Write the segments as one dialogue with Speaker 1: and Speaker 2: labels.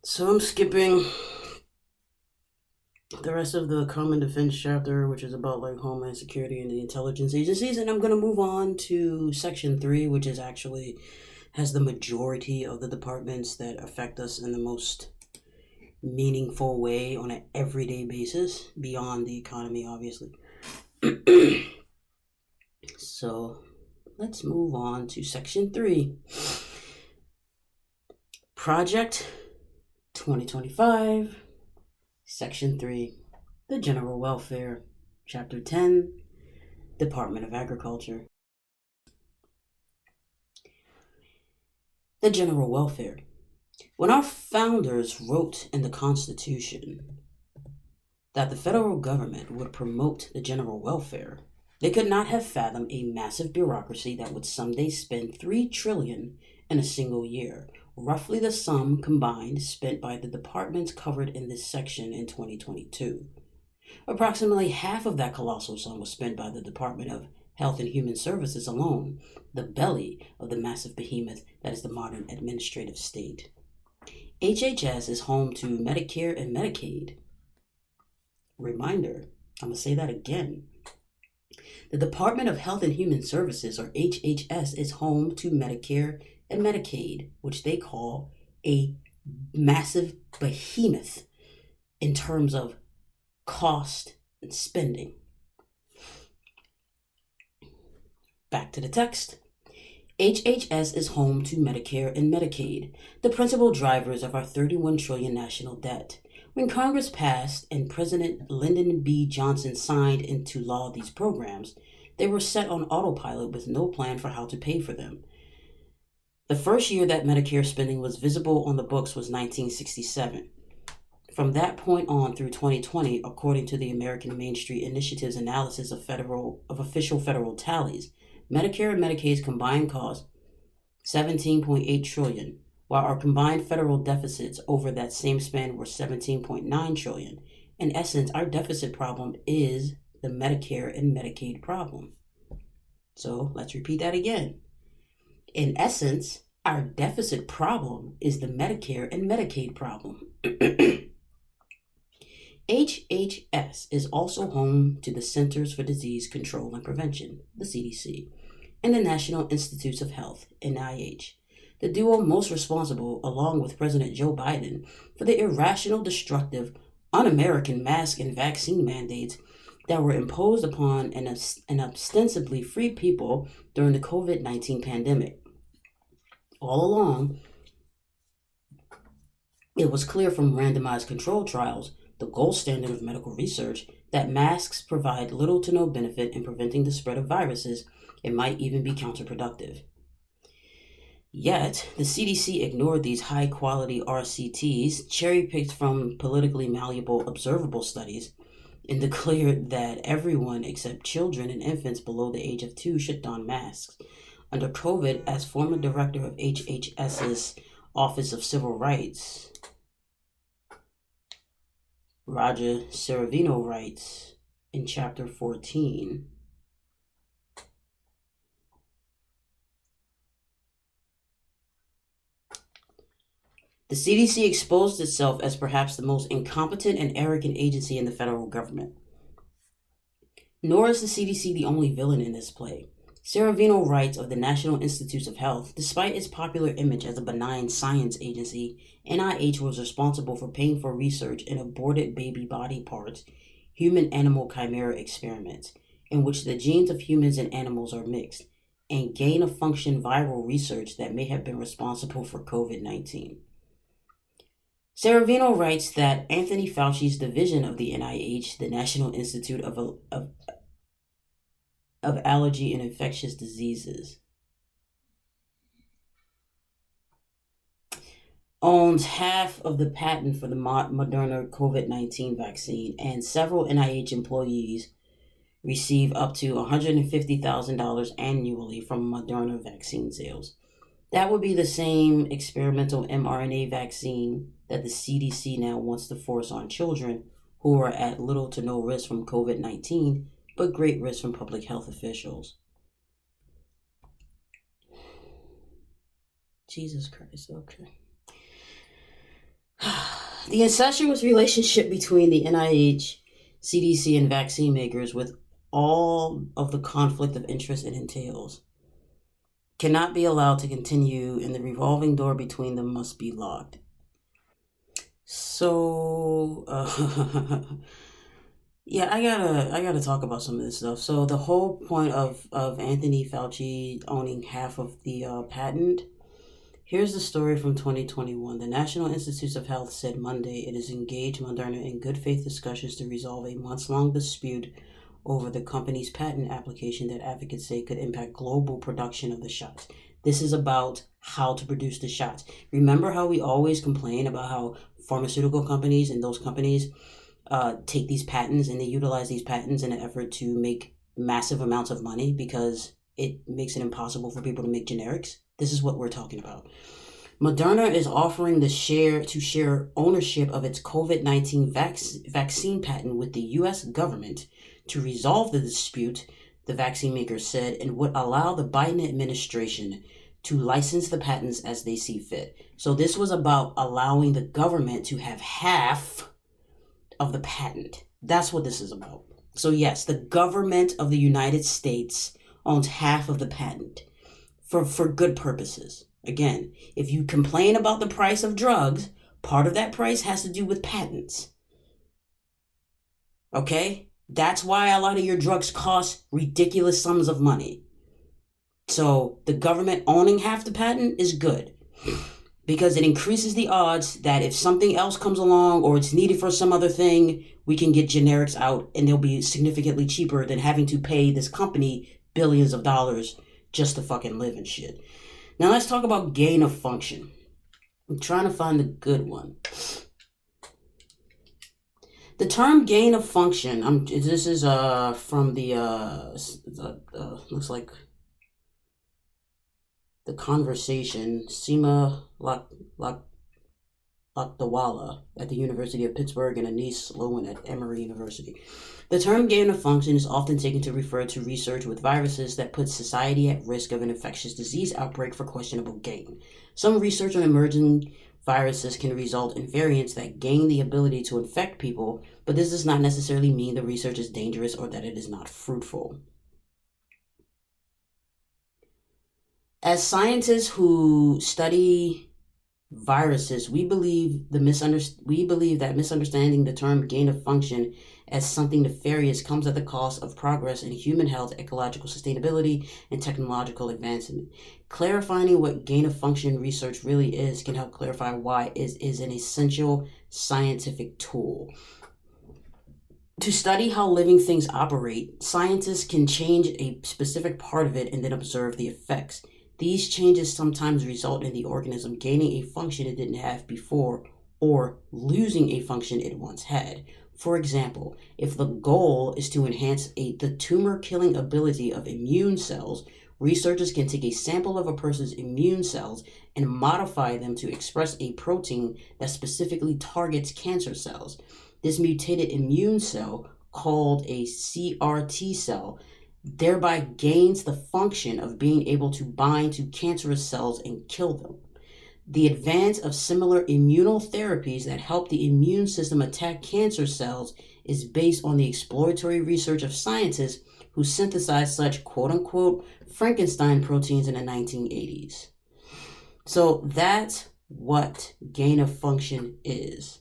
Speaker 1: So I'm skipping the rest of the Common Defense chapter, which is about like Homeland Security and the intelligence agencies, and I'm gonna move on to Section 3, which is actually has the majority of the departments that affect us in the most meaningful way on an everyday basis, beyond the economy, obviously. So let's move on to Section 3. Project 2025, Section 3, the General Welfare, Chapter 10, Department of Agriculture. The General Welfare. When our founders wrote in the Constitution that the federal government would promote the general welfare, they could not have fathomed a massive bureaucracy that would someday spend $3 trillion in a single year, roughly the sum combined spent by the departments covered in this section in 2022. Approximately half of that colossal sum was spent by the Department of Health and Human Services alone, the belly of the massive behemoth that is the modern administrative state. HHS is home to Medicare and Medicaid. Reminder, I'm going to say that again. The Department of Health and Human Services, or HHS, is home to Medicare and Medicaid, which they call a massive behemoth in terms of cost and spending. Back to the text. HHS is home to Medicare and Medicaid, the principal drivers of our $31 trillion national debt. When Congress passed and President Lyndon B. Johnson signed into law these programs, they were set on autopilot with no plan for how to pay for them. The first year that Medicare spending was visible on the books was 1967. From that point on through 2020, according to the American Main Street Initiative's analysis of official federal tallies, Medicare and Medicaid's combined cost $17.8 trillion, while our combined federal deficits over that same span were $17.9 trillion. In essence, our deficit problem is the Medicare and Medicaid problem. So let's repeat that again. In essence, our deficit problem is the Medicare and Medicaid problem. HHS is also home to the Centers for Disease Control and Prevention, the CDC, and the National Institutes of Health, NIH, the duo most responsible, along with President Joe Biden, for the irrational, destructive, un-American mask and vaccine mandates that were imposed upon an ostensibly free people during the COVID-19 pandemic. All along, it was clear from randomized control trials, the gold standard of medical research, that masks provide little to no benefit in preventing the spread of viruses and might even be counterproductive. Yet, the CDC ignored these high-quality RCTs, cherry-picked from politically malleable observable studies, and declared that everyone except children and infants below the age of 2 should don masks. Under COVID, as former director of HHS's Office of Civil Rights, Roger Cervino writes in Chapter 14, the CDC exposed itself as perhaps the most incompetent and arrogant agency in the federal government. Nor is the CDC the only villain in this play. Cervino writes of the National Institutes of Health, despite its popular image as a benign science agency, NIH was responsible for paying for research in aborted baby body parts, human-animal chimera experiments, in which the genes of humans and animals are mixed, and gain-of-function viral research that may have been responsible for COVID-19. Cervino writes that Anthony Fauci's division of the NIH, the National Institute of Allergy and Infectious Diseases, owns half of the patent for the Moderna COVID-19 vaccine, and several NIH employees receive up to $150,000 annually from Moderna vaccine sales. That would be the same experimental mRNA vaccine that the CDC now wants to force on children who are at little to no risk from COVID-19, but great risk from public health officials. Jesus Christ, okay. The incestuous relationship between the NIH, CDC, and vaccine makers, with all of the conflict of interest it entails, cannot be allowed to continue, and the revolving door between them must be locked. So, yeah, I gotta talk about some of this stuff. So the whole point of Anthony Fauci owning half of the patent. Here's the story from 2021. The National Institutes of Health said Monday it has engaged Moderna in good faith discussions to resolve a months-long dispute over the company's patent application that advocates say could impact global production of the shots. This is about how to produce the shots. Remember how we always complain about how pharmaceutical companies and those companies take these patents and they utilize these patents in an effort to make massive amounts of money because it makes it impossible for people to make generics? This is what we're talking about. Moderna is offering to share ownership of its COVID-19 vaccine patent with the U.S. government to resolve the dispute, the vaccine maker said, and would allow the Biden administration to license the patents as they see fit. So this was about allowing the government to have half of the patent. That's what this is about. So yes, the government of the United States owns half of the patent for good purposes. Again, if you complain about the price of drugs, part of that price has to do with patents. Okay? That's why a lot of your drugs cost ridiculous sums of money. So the government owning half the patent is good because it increases the odds that if something else comes along or it's needed for some other thing, we can get generics out and they'll be significantly cheaper than having to pay this company billions of dollars just to fucking live and shit. Now let's talk about gain of function. I'm trying to find the good one. The term gain of function, this is from the looks like The Conversation, Seema Lakdawala at the University of Pittsburgh and Anise Lowen at Emory University. The term gain of function is often taken to refer to research with viruses that puts society at risk of an infectious disease outbreak for questionable gain. Some research on emerging viruses can result in variants that gain the ability to infect people, but this does not necessarily mean the research is dangerous or that it is not fruitful. As scientists who study viruses, we believe that misunderstanding the term gain of function as something nefarious comes at the cost of progress in human health, ecological sustainability, and technological advancement. Clarifying what gain of function research really is can help clarify why it is an essential scientific tool. To study how living things operate, scientists can change a specific part of it and then observe the effects. These changes sometimes result in the organism gaining a function it didn't have before or losing a function it once had. For example, if the goal is to enhance the tumor-killing ability of immune cells, researchers can take a sample of a person's immune cells and modify them to express a protein that specifically targets cancer cells. This mutated immune cell, called a CRT cell, thereby gains the function of being able to bind to cancerous cells and kill them. The advance of similar immunotherapies that help the immune system attack cancer cells is based on the exploratory research of scientists who synthesized such quote-unquote Frankenstein proteins in the 1980s. So that's what gain of function is.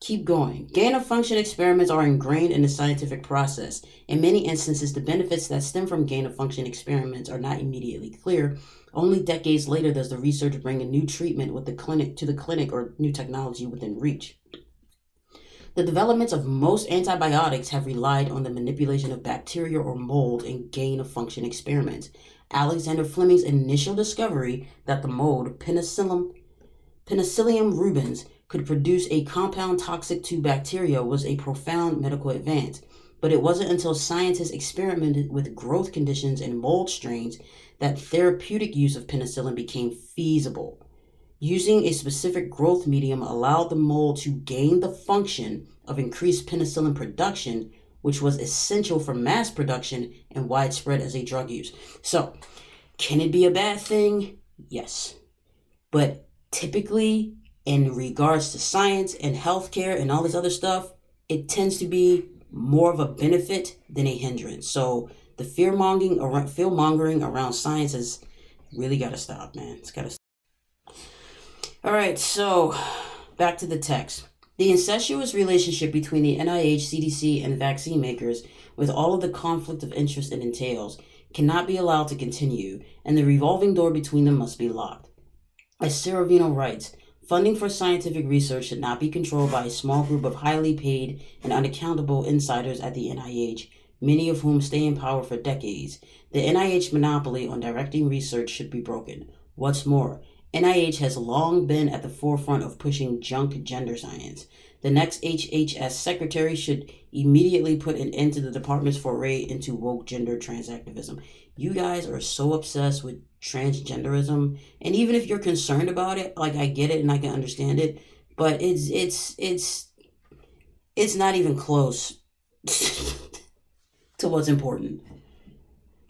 Speaker 1: Keep going. Gain-of-function experiments are ingrained in the scientific process. In many instances, the benefits that stem from gain-of-function experiments are not immediately clear. Only decades later does the research bring a new treatment to the clinic or new technology within reach. The developments of most antibiotics have relied on the manipulation of bacteria or mold in gain-of-function experiments. Alexander Fleming's initial discovery that the mold Penicillium rubens could produce a compound toxic to bacteria was a profound medical advance, but it wasn't until scientists experimented with growth conditions and mold strains that therapeutic use of penicillin became feasible. Using a specific growth medium allowed the mold to gain the function of increased penicillin production, which was essential for mass production and widespread as a drug use. So, Can it be a bad thing? Yes. But typically, in regards to science and healthcare and all this other stuff, it tends to be more of a benefit than a hindrance. So the fear mongering around science has really got to stop, man. It's got to stop. All right, so back to the text. The incestuous relationship between the NIH, CDC, and vaccine makers, with all of the conflict of interest it entails, cannot be allowed to continue, and the revolving door between them must be locked. As Ciravino writes, funding for scientific research should not be controlled by a small group of highly paid and unaccountable insiders at the NIH, many of whom stay in power for decades. The NIH monopoly on directing research should be broken. What's more, NIH has long been at the forefront of pushing junk gender science. The next HHS secretary should immediately put an end to the department's foray into woke gender transactivism. You guys are so obsessed with transgenderism, and even if you're concerned about it, like, I get it and I can understand it, but it's not even close to what's important.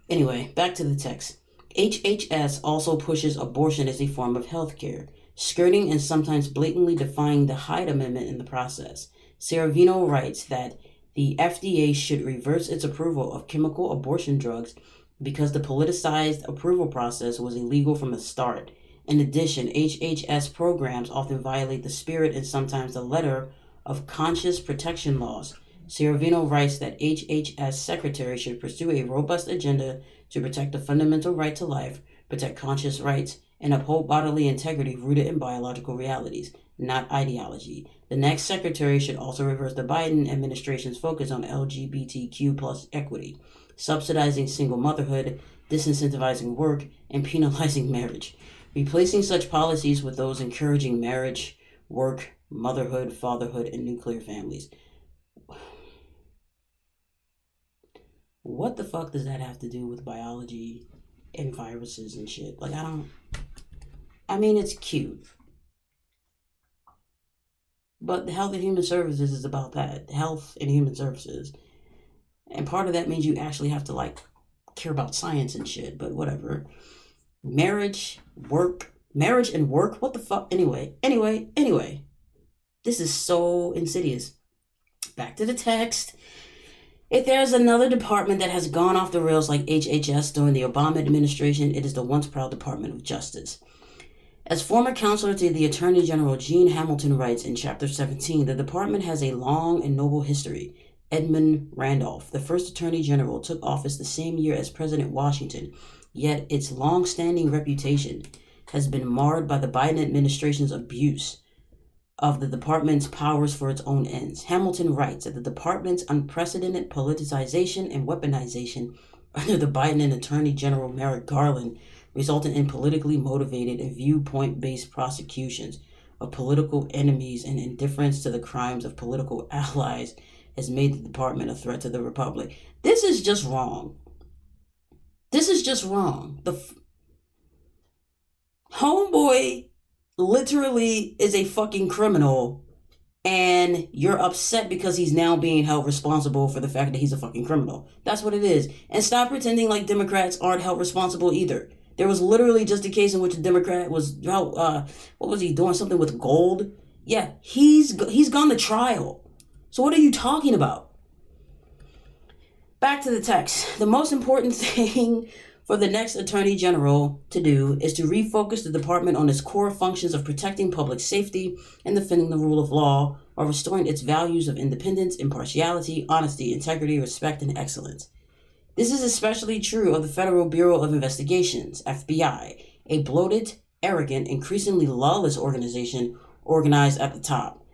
Speaker 1: Anyway, back to the text. HHS also pushes abortion as a form of healthcare, skirting and sometimes blatantly defying the Hyde Amendment in the process. Ciravino writes that the FDA should reverse its approval of chemical abortion drugs because the politicized approval process was illegal from the start. In addition, HHS programs often violate the spirit and sometimes the letter of conscious protection laws. Ciravino writes that HHS secretary should pursue a robust agenda to protect the fundamental right to life, protect conscious rights, and uphold bodily integrity rooted in biological realities, not ideology. The next secretary should also reverse the Biden administration's focus on LGBTQ plus equity, subsidizing single motherhood, disincentivizing work, and penalizing marriage, replacing such policies with those encouraging marriage, work, motherhood, fatherhood, and nuclear families. What the fuck does that have to do with biology and viruses and shit? Like, I mean, it's cute. But the Health and Human Services is about that. Health and Human Services. And part of that means you actually have to, like, care about science and shit, but whatever. Marriage and work? What the fuck? Anyway. This is so insidious. Back to the text. If there's another department that has gone off the rails like HHS during the Obama administration, it is the once proud Department of Justice. As former counselor to the Attorney General Gene Hamilton writes in Chapter 17, the department has a long and noble history. Edmund Randolph, the first Attorney General, took office the same year as President Washington, yet its long-standing reputation has been marred by the Biden administration's abuse of the department's powers for its own ends. Hamilton writes that the department's unprecedented politicization and weaponization under the Biden Attorney General Merrick Garland resulted in politically motivated and viewpoint-based prosecutions of political enemies and indifference to the crimes of political allies has made the department a threat to the republic. This is just wrong. The homeboy literally is a fucking criminal, and you're upset because he's now being held responsible for the fact that he's a fucking criminal. That's what it is. And stop pretending like Democrats aren't held responsible either. There was literally just a case in which a Democrat was what was he doing, something with gold? Yeah, he's gone to trial. So what are you talking about? Back to the text. The most important thing for the next Attorney General to do is to refocus the department on its core functions of protecting public safety and defending the rule of law, while restoring its values of independence, impartiality, honesty, integrity, respect, and excellence. This is especially true of the Federal Bureau of Investigations, FBI, a bloated, arrogant, increasingly lawless organization organized at the top.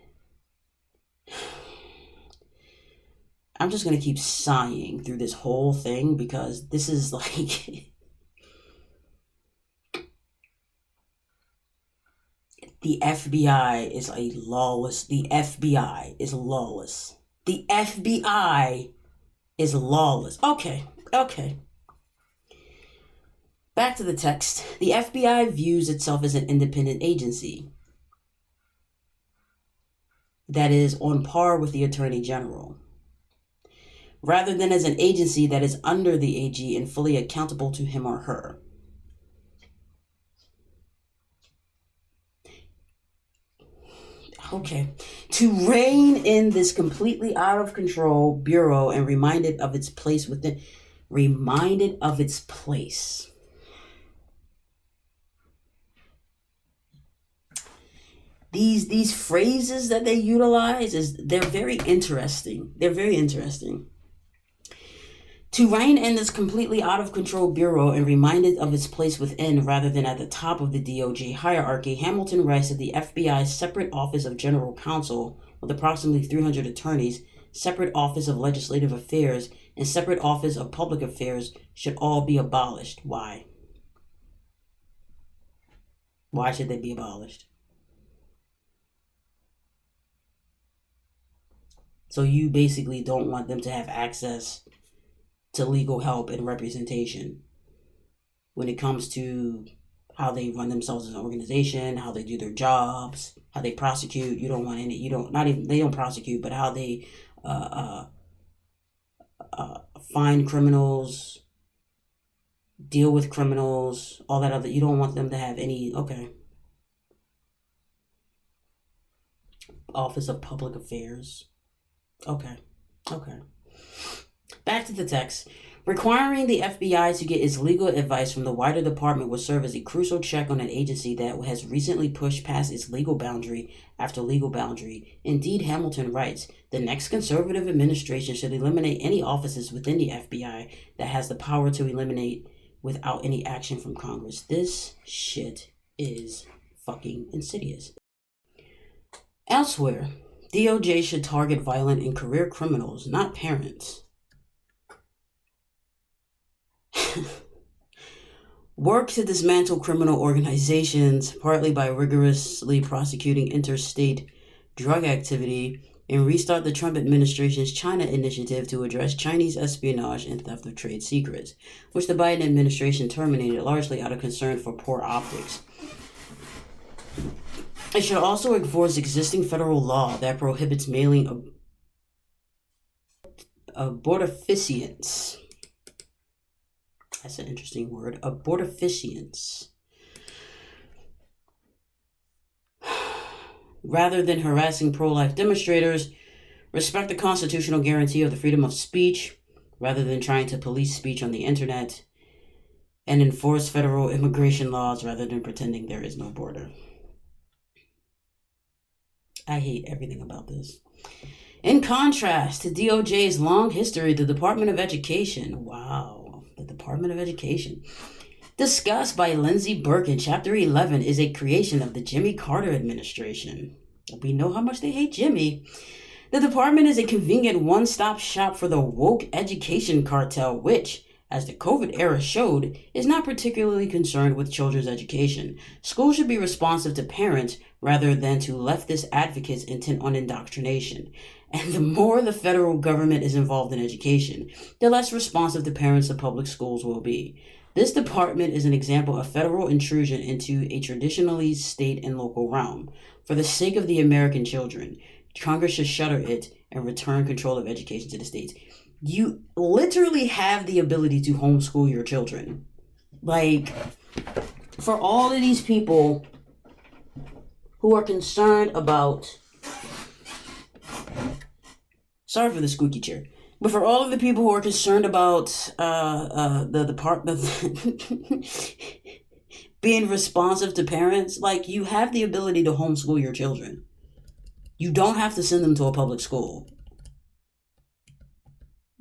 Speaker 1: I'm just going to keep sighing through this whole thing because this is like... The FBI is lawless. The FBI is lawless. Okay. Back to the text. The FBI views itself as an independent agency that is on par with the Attorney General, rather than as an agency that is under the AG and fully accountable to him or her. Okay. To rein in this completely out of control bureau and remind it of its place within. Reminded of its place. These phrases that they utilize they're very interesting. They're very interesting. To rein in this completely out of control bureau and remind it of its place within rather than at the top of the DOJ hierarchy, Hamilton writes that the FBI's separate Office of General Counsel, with approximately 300 attorneys, separate Office of Legislative Affairs, and separate Office of Public Affairs should all be abolished. Why? Why should they be abolished? So you basically don't want them to have access to legal help and representation when it comes to how they run themselves as an organization, how they do their jobs, how they prosecute. You don't want any. You don't not even they don't prosecute, but how they find criminals, deal with criminals, all that other. You don't want them to have any. Okay. Office of Public Affairs. Okay. Back to the text. Requiring the FBI to get its legal advice from the wider department will serve as a crucial check on an agency that has recently pushed past its legal boundary after legal boundary. Indeed, Hamilton writes, the next conservative administration should eliminate any offices within the FBI that has the power to eliminate without any action from Congress. This shit is fucking insidious. Elsewhere, DOJ should target violent and career criminals, not parents. Work to dismantle criminal organizations, partly by rigorously prosecuting interstate drug activity, and restart the Trump administration's China initiative to address Chinese espionage and theft of trade secrets, which the Biden administration terminated largely out of concern for poor optics. It should also enforce existing federal law that prohibits mailing abortifacients. That's an interesting word. Abortifacients. Rather than harassing pro-life demonstrators, respect the constitutional guarantee of the freedom of speech, rather than trying to police speech on the internet, and enforce federal immigration laws rather than pretending there is no border. I hate everything about this. In contrast to DOJ's long history, the Department of Education, the Department of Education, discussed by Lindsey Burke in Chapter 11, is a creation of the Jimmy Carter administration. We know how much they hate Jimmy. The department is a convenient one-stop shop for the woke education cartel, which, as the COVID era showed, is not particularly concerned with children's education. Schools should be responsive to parents rather than to leftist advocates intent on indoctrination. And the more the federal government is involved in education, the less responsive to parents the public schools will be. This department is an example of federal intrusion into a traditionally state and local realm. For the sake of the American children, Congress should shutter it and return control of education to the states. You literally have the ability to homeschool your children. Like, for all of these people who are concerned about... Sorry for the squeaky chair. But for all of the people who are concerned about the department being responsive to parents, like, you have the ability to homeschool your children. You don't have to send them to a public school.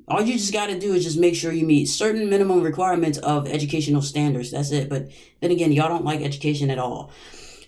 Speaker 1: All you just got to do is just make sure you meet certain minimum requirements of educational standards. That's it. But then again, y'all don't like education at all.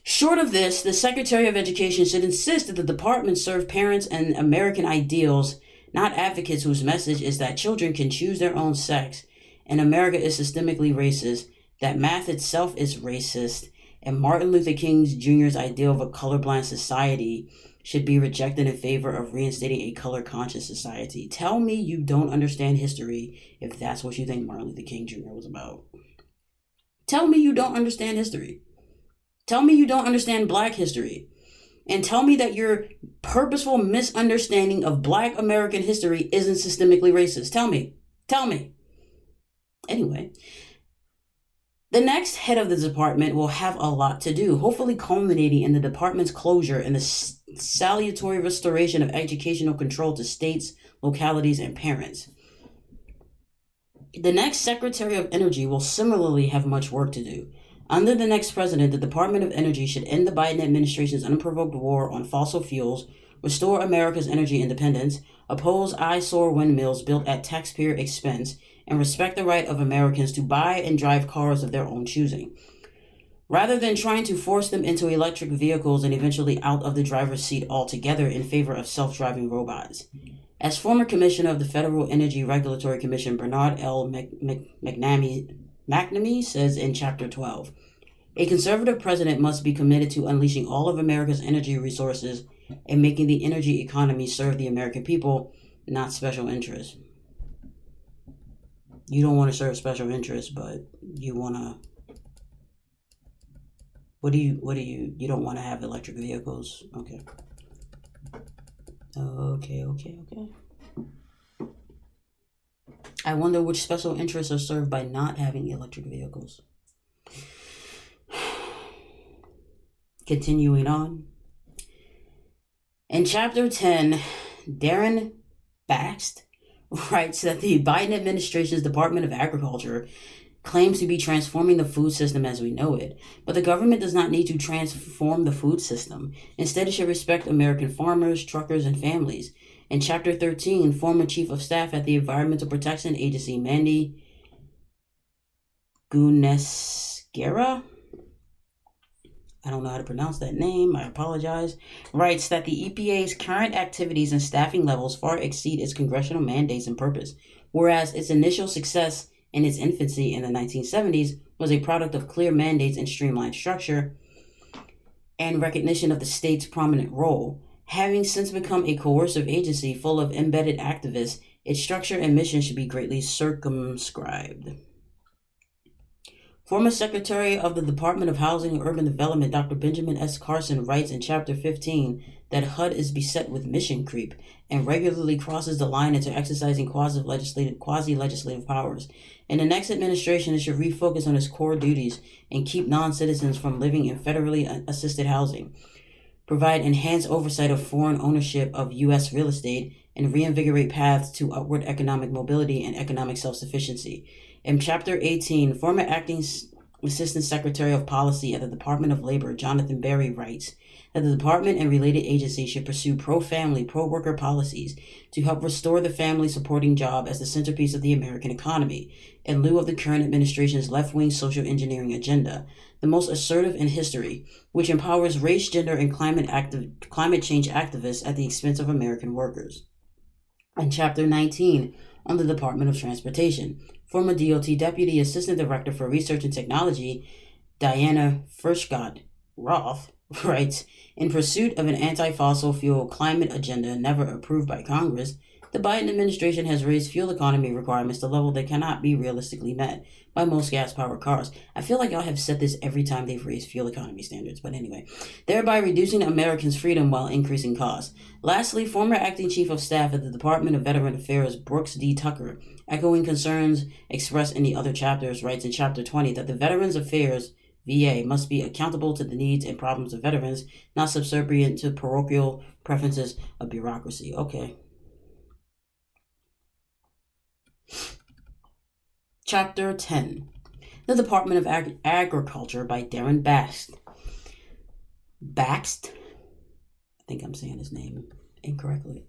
Speaker 1: Short of this, the Secretary of Education should insist that the department serve parents and American ideals, not advocates whose message is that children can choose their own sex, and America is systemically racist, that math itself is racist, and Martin Luther King Jr.'s ideal of a colorblind society should be rejected in favor of reinstating a color-conscious society. Tell me you don't understand history if that's what you think Martin Luther King Jr. was about. Tell me you don't understand history. Tell me you don't understand Black history. And tell me that your purposeful misunderstanding of Black American history isn't systemically racist. Tell me. Anyway, The next head of the department will have a lot to do, hopefully culminating in the department's closure and the salutary restoration of educational control to states, localities, and parents. The next Secretary of Energy will similarly have much work to do. Under the next president, the Department of Energy should end the Biden administration's unprovoked war on fossil fuels, restore America's energy independence, oppose eyesore windmills built at taxpayer expense, and respect the right of Americans to buy and drive cars of their own choosing, rather than trying to force them into electric vehicles and eventually out of the driver's seat altogether in favor of self-driving robots. As former commissioner of the Federal Energy Regulatory Commission, Bernard L. McNamee says in Chapter 12, a conservative president must be committed to unleashing all of America's energy resources and making the energy economy serve the American people, not special interests. You don't want to serve special interests, but you want to... You don't want to have electric vehicles? Okay. Okay. I wonder which special interests are served by not having electric vehicles. Continuing on. In Chapter 10, Darren Baxt writes that the Biden administration's Department of Agriculture claims to be transforming the food system as we know it, but the government does not need to transform the food system. Instead, it should respect American farmers, truckers, and families. In Chapter 13, former Chief of Staff at the Environmental Protection Agency, Mandy Gunesquera, I don't know how to pronounce that name, I apologize, writes that the EPA's current activities and staffing levels far exceed its congressional mandates and purpose, whereas its initial success in its infancy in the 1970s was a product of clear mandates and streamlined structure and recognition of the state's prominent role. Having since become a coercive agency full of embedded activists, its structure and mission should be greatly circumscribed. Former Secretary of the Department of Housing and Urban Development, Dr. Benjamin S. Carson, writes in Chapter 15 that HUD is beset with mission creep and regularly crosses the line into exercising quasi-legislative powers. In the next administration, it should refocus on its core duties and keep non-citizens from living in federally assisted housing, provide enhanced oversight of foreign ownership of U.S. real estate, and reinvigorate paths to upward economic mobility and economic self-sufficiency. In Chapter 18, former Acting Assistant Secretary of Policy at the Department of Labor, Jonathan Berry, writes that the department and related agencies should pursue pro-family, pro-worker policies to help restore the family-supporting job as the centerpiece of the American economy, in lieu of the current administration's left-wing social engineering agenda, the most assertive in history, which empowers race, gender, and climate change activists at the expense of American workers. In Chapter 19, on the Department of Transportation, former DOT Deputy Assistant Director for Research and Technology, Diana Furchtgott-Roth, writes, in pursuit of an anti-fossil fuel climate agenda never approved by Congress, the Biden administration has raised fuel economy requirements to a level that cannot be realistically met by most gas-powered cars. I feel like y'all have said this every time they've raised fuel economy standards, but anyway, thereby reducing Americans' freedom while increasing costs. Lastly, former Acting Chief of Staff at the Department of Veteran Affairs, Brooks D. Tucker, echoing concerns expressed in the other chapters, writes in Chapter 20 that the Veterans Affairs VA must be accountable to the needs and problems of veterans, not subservient to parochial preferences of bureaucracy. Okay. Chapter 10, The Department of Agriculture by Darren Baxt. I think I'm saying his name incorrectly.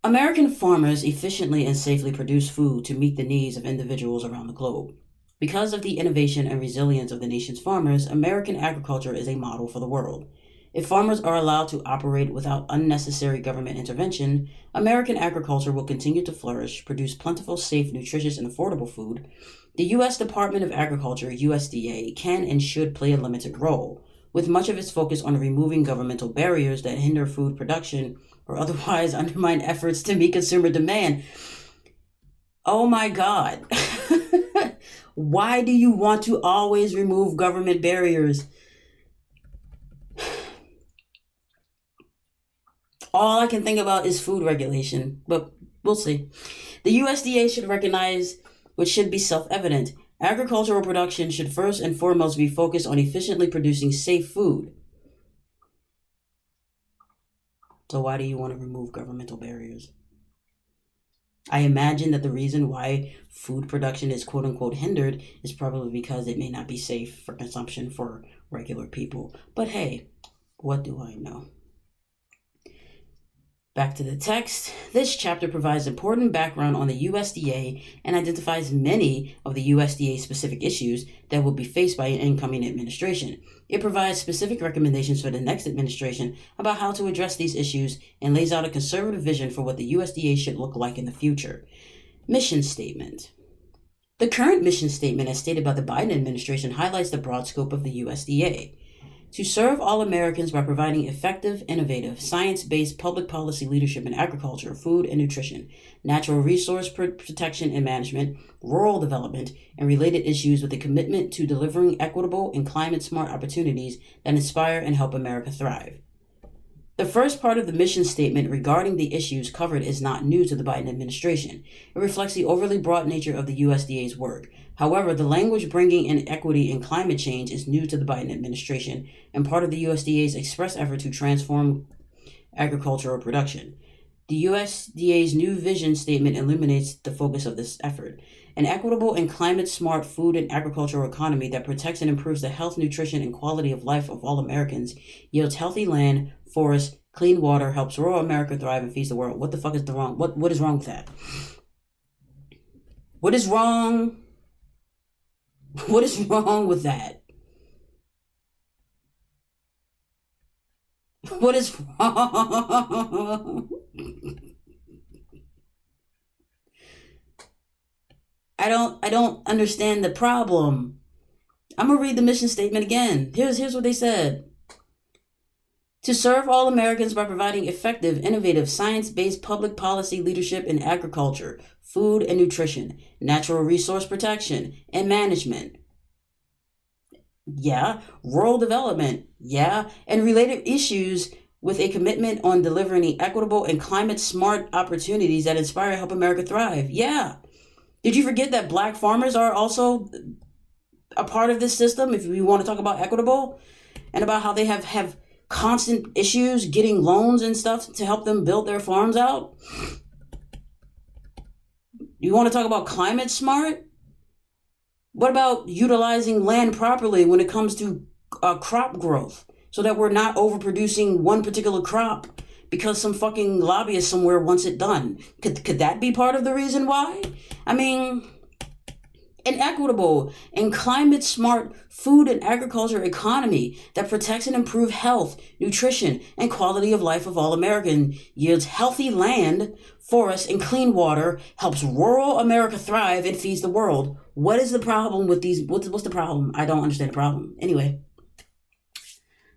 Speaker 1: American farmers efficiently and safely produce food to meet the needs of individuals around the globe. Because of the innovation and resilience of the nation's farmers, American agriculture is a model for the world. If farmers are allowed to operate without unnecessary government intervention, American agriculture will continue to flourish, produce plentiful, safe, nutritious, and affordable food. The U.S. Department of Agriculture, USDA, can and should play a limited role, with much of its focus on removing governmental barriers that hinder food production or otherwise undermine efforts to meet consumer demand. Oh my God. Why do you want to always remove government barriers? All I can think about is food regulation, but we'll see. The USDA should recognize what should be self-evident. Agricultural production should first and foremost be focused on efficiently producing safe food. So why do you want to remove governmental barriers? I imagine that the reason why food production is quote unquote hindered is probably because it may not be safe for consumption for regular people. But hey, what do I know? Back to the text. This chapter provides important background on the USDA and identifies many of the USDA specific issues that will be faced by an incoming administration. It provides specific recommendations for the next administration about how to address these issues and lays out a conservative vision for what the USDA should look like in the future. Mission statement. The current mission statement, as stated by the Biden administration, highlights the broad scope of the USDA. To serve all Americans by providing effective, innovative, science-based public policy leadership in agriculture, food and nutrition, natural resource protection and management, rural development, and related issues with a commitment to delivering equitable and climate-smart opportunities that inspire and help America thrive. The first part of the mission statement regarding the issues covered is not new to the Biden administration. It reflects the overly broad nature of the USDA's work. However, the language bringing in equity and climate change is new to the Biden administration and part of the USDA's express effort to transform agricultural production. The USDA's new vision statement illuminates the focus of this effort. An equitable and climate-smart food and agricultural economy that protects and improves the health, nutrition, and quality of life of all Americans, yields healthy land, forests, clean water, helps rural America thrive, and feeds the world. What the fuck is the wrong? What is wrong with that? What is wrong? What is wrong with that? What is wrong? I don't understand the problem. I'm gonna read the mission statement again. Here's what they said. To serve all Americans by providing effective, innovative, science-based public policy leadership in agriculture, food and nutrition, natural resource protection and management. Yeah. Rural development. Yeah. And related issues with a commitment on delivering equitable and climate-smart opportunities that inspire and help America thrive. Yeah. Did you forget that Black farmers are also a part of this system? If we want to talk about equitable and about how they have constant issues getting loans and stuff to help them build their farms out. You want to talk about climate smart? What about utilizing land properly when it comes to crop growth so that we're not overproducing one particular crop because some fucking lobbyist somewhere wants it done? Could that be part of the reason why? I mean, an equitable and climate smart food and agriculture economy that protects and improves health, nutrition, and quality of life of all Americans, yields healthy land, forests, and clean water, helps rural America thrive, and feeds the world. What is the problem with these? What's the problem? I don't understand the problem. Anyway,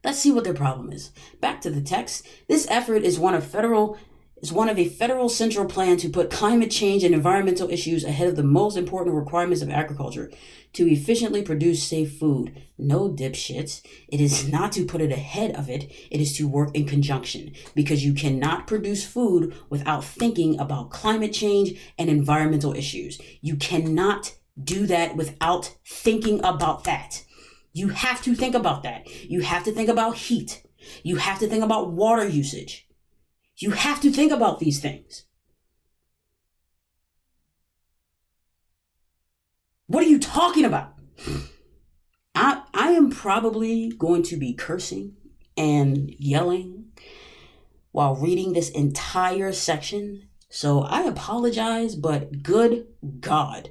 Speaker 1: let's see what their problem is. Back to the text. This effort is one of a federal central plan to put climate change and environmental issues ahead of the most important requirements of agriculture to efficiently produce safe food. No, dipshits. It is not to put it ahead of it. It is to work in conjunction, because you cannot produce food without thinking about climate change and environmental issues. You cannot do that without thinking about that. You have to think about that. You have to think about heat. You have to think about water usage. You have to think about these things. What are you talking about? I am probably going to be cursing and yelling while reading this entire section. So I apologize, but good God.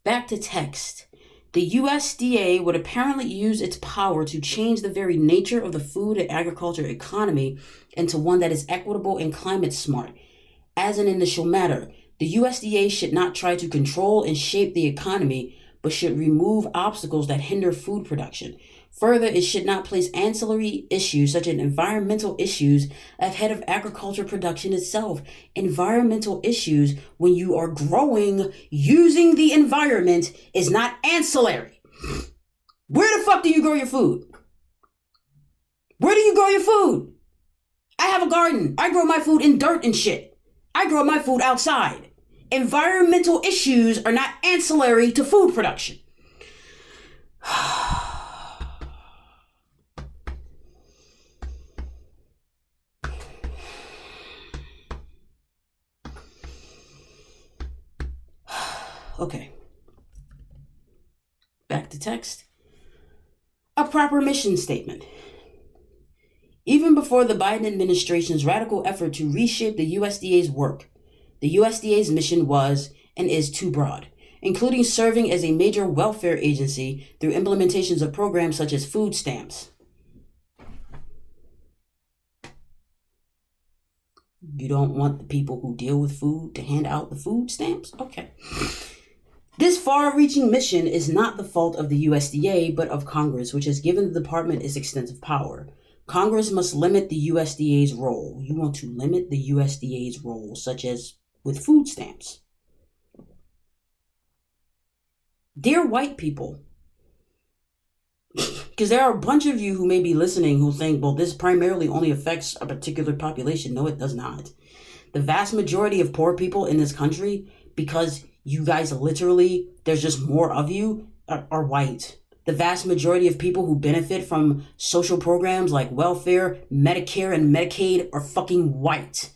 Speaker 1: Back to text. The USDA would apparently use its power to change the very nature of the food and agriculture economy into one that is equitable and climate smart. As an initial matter, the USDA should not try to control and shape the economy, but should remove obstacles that hinder food production. Further, it should not place ancillary issues such as environmental issues ahead of agriculture production itself. Environmental issues, when you are growing using the environment, is not ancillary. Where the fuck do you grow your food? Where do you grow your food? I have a garden. I grow my food in dirt and shit. I grow my food outside. environmental issues are not ancillary to food production. Okay. Back to text. A proper mission statement. Even before the Biden administration's radical effort to reshape the USDA's work, the USDA's mission was and is too broad, including serving as a major welfare agency through implementations of programs such as food stamps. You don't want the people who deal with food to hand out the food stamps? Okay. This far-reaching mission is not the fault of the USDA, but of Congress, which has given the department its extensive power. Congress must limit the USDA's role. You want to limit the USDA's role, such as with food stamps. Dear white people, because there are a bunch of you who may be listening who think, well, this primarily only affects a particular population. No, it does not. The vast majority of poor people in this country, because you guys literally, there's just more of you, are white. The vast majority of people who benefit from social programs like welfare, Medicare, and Medicaid are fucking white.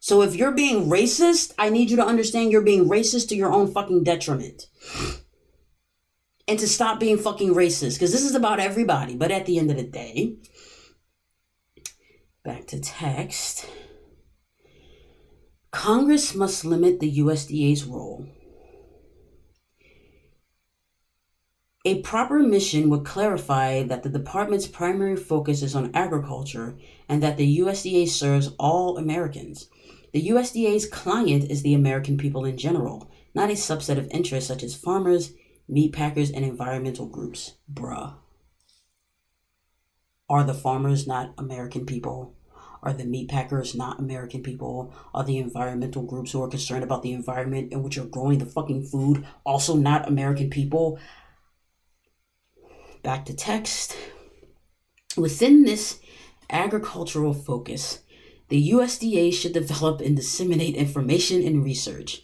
Speaker 1: So if you're being racist, I need you to understand you're being racist to your own fucking detriment. And to stop being fucking racist, because this is about everybody. But at the end of the day, back to text. Congress must limit the USDA's role. A proper mission would clarify that the department's primary focus is on agriculture and that the USDA serves all Americans. The USDA's client is the American people in general, not a subset of interests such as farmers, meat packers, and environmental groups. Bruh. Are the farmers not American people? Are the meat packers not American people? Are the environmental groups who are concerned about the environment in which you're growing the fucking food also not American people? Back to text. Within this agricultural focus, the USDA should develop and disseminate information and research.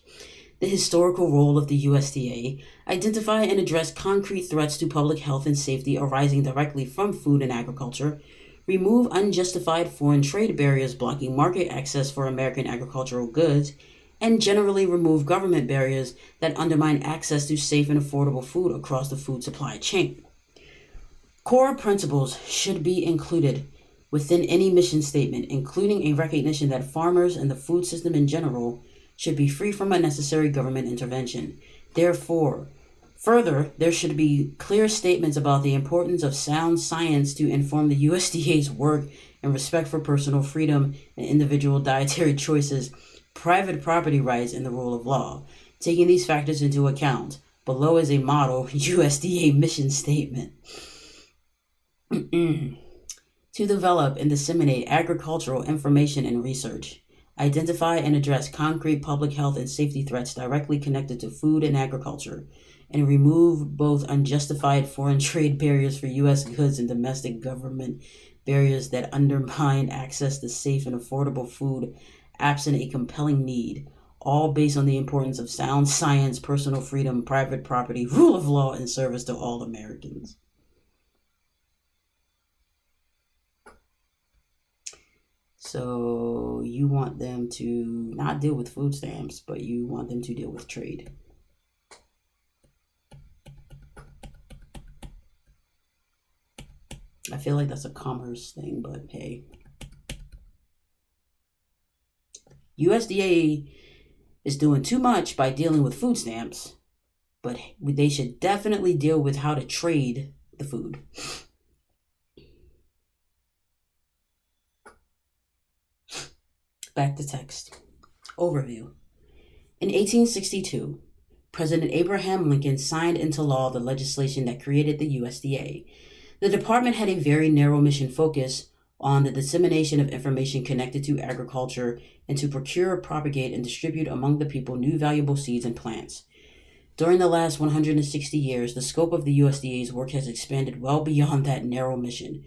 Speaker 1: The historical role of the USDA, identify and address concrete threats to public health and safety arising directly from food and agriculture, remove unjustified foreign trade barriers blocking market access for American agricultural goods, and generally remove government barriers that undermine access to safe and affordable food across the food supply chain. Core principles should be included within any mission statement, including a recognition that farmers and the food system in general should be free from unnecessary government intervention. Further, there should be clear statements about the importance of sound science to inform the USDA's work and respect for personal freedom and individual dietary choices, private property rights, and the rule of law. Taking these factors into account, below is a model USDA mission statement. To develop and disseminate agricultural information and research. Identify and address concrete public health and safety threats directly connected to food and agriculture, and remove both unjustified foreign trade barriers for U.S. goods and domestic government barriers that undermine access to safe and affordable food absent a compelling need, all based on the importance of sound science, personal freedom, private property, rule of law, and service to all Americans. So you want them to not deal with food stamps, but you want them to deal with trade. I feel like that's a commerce thing, but hey. USDA is doing too much by dealing with food stamps, but they should definitely deal with how to trade the food. Back to text. Overview. In 1862, President Abraham Lincoln signed into law the legislation that created the USDA. The department had a very narrow mission focus on the dissemination of information connected to agriculture and to procure, propagate, and distribute among the people new valuable seeds and plants. During the last 160 years, the scope of the USDA's work has expanded well beyond that narrow mission.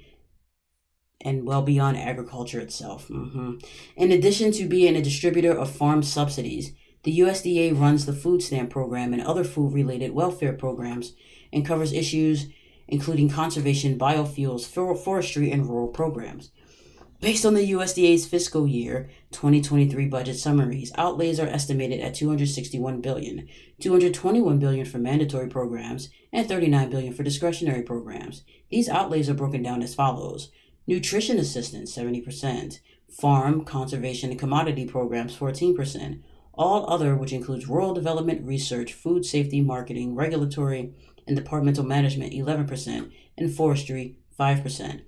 Speaker 1: and well beyond agriculture itself. In addition to being a distributor of farm subsidies, the USDA runs the food stamp program and other food-related welfare programs and covers issues including conservation, biofuels, forestry, and rural programs. Based on the USDA's fiscal year 2023 budget summaries, outlays are estimated at $261 billion, $221 billion for mandatory programs, and $39 billion for discretionary programs. These outlays are broken down as follows: nutrition assistance, 70%, farm, conservation, and commodity programs, 14%, all other, which includes rural development, research, food safety, marketing, regulatory, and departmental management, 11%, and forestry, 5%.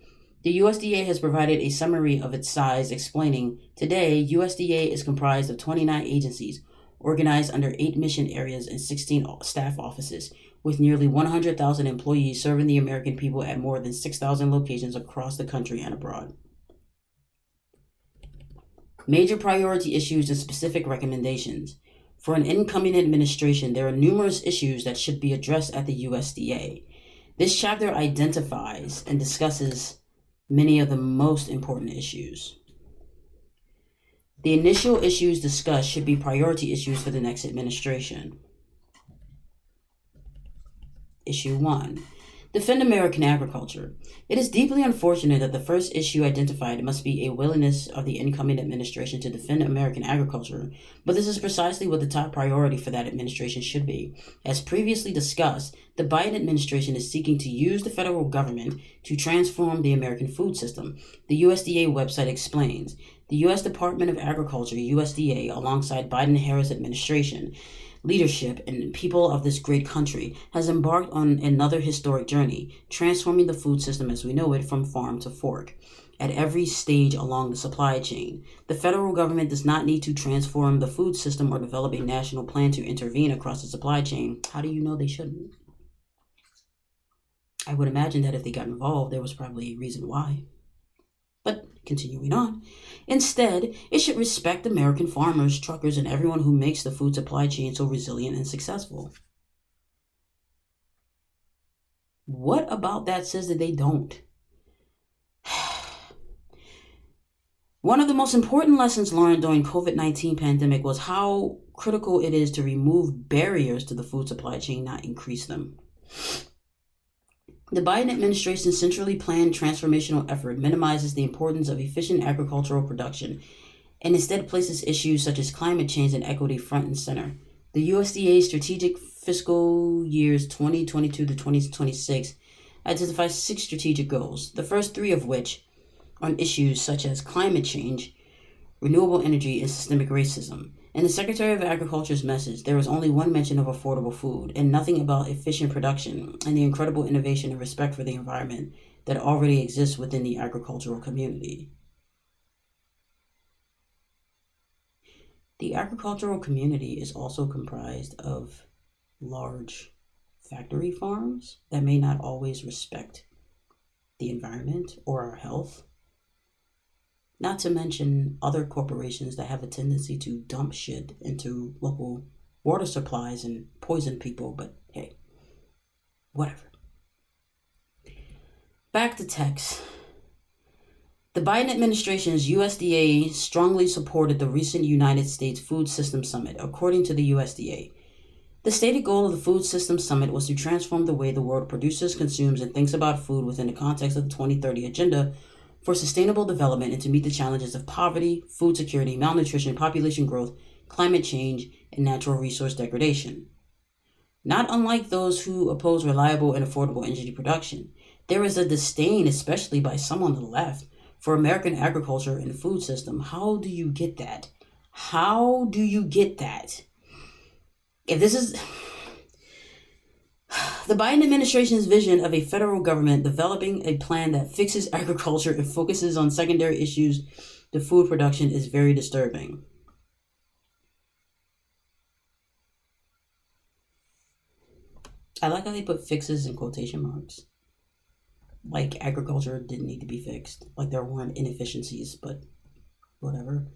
Speaker 1: The USDA has provided a summary of its size, explaining, today, USDA is comprised of 29 agencies, organized under 8 mission areas and 16 staff offices, with nearly 100,000 employees serving the American people at more than 6,000 locations across the country and abroad. Major priority issues and specific recommendations. For an incoming administration, there are numerous issues that should be addressed at the USDA. This chapter identifies and discusses many of the most important issues. The initial issues discussed should be priority issues for the next administration. Issue 1. Defend American agriculture. It is deeply unfortunate that the first issue identified must be a willingness of the incoming administration to defend American agriculture, but this is precisely what the top priority for that administration should be. As previously discussed, the Biden administration is seeking to use the federal government to transform the American food system. The USDA website explains, the U.S. Department of Agriculture, USDA, alongside Biden-Harris administration, leadership, and people of this great country, has embarked on another historic journey, transforming the food system as we know it from farm to fork. At every stage along the supply chain, the federal government does not need to transform the food system or develop a national plan to intervene across the supply chain. How do you know they shouldn't? I would imagine that if they got involved, there was probably a reason why. But continuing on, instead, it should respect American farmers, truckers, and everyone who makes the food supply chain so resilient and successful. What about that says that they don't? One of the most important lessons learned during COVID-19 pandemic was how critical it is to remove barriers to the food supply chain, not increase them. The Biden administration's centrally planned transformational effort minimizes the importance of efficient agricultural production and instead places issues such as climate change and equity front and center. The USDA's strategic fiscal years 2022 to 2026 identifies 6 strategic goals, the first 3 of which on issues such as climate change, renewable energy, and systemic racism. In the Secretary of Agriculture's message, there was only one mention of affordable food and nothing about efficient production and the incredible innovation and respect for the environment that already exists within the agricultural community. The agricultural community is also comprised of large factory farms that may not always respect the environment or our health. Not to mention other corporations that have a tendency to dump shit into local water supplies and poison people, but hey, whatever. Back to text. The Biden administration's USDA strongly supported the recent United States Food Systems Summit, according to the USDA. The stated goal of the Food Systems Summit was to transform the way the world produces, consumes, and thinks about food within the context of the 2030 Agenda for Sustainable Development and to meet the challenges of poverty, food security, malnutrition, population growth, climate change, and natural resource degradation. Not unlike those who oppose reliable and affordable energy production, there is a disdain, especially by some on the left, for American agriculture and food system. How do you get that? How do you get that? If this is the Biden administration's vision of a federal government developing a plan that fixes agriculture and focuses on secondary issues to food production is very disturbing. I like how they put fixes in quotation marks. Like agriculture didn't need to be fixed. Like there weren't inefficiencies, but whatever.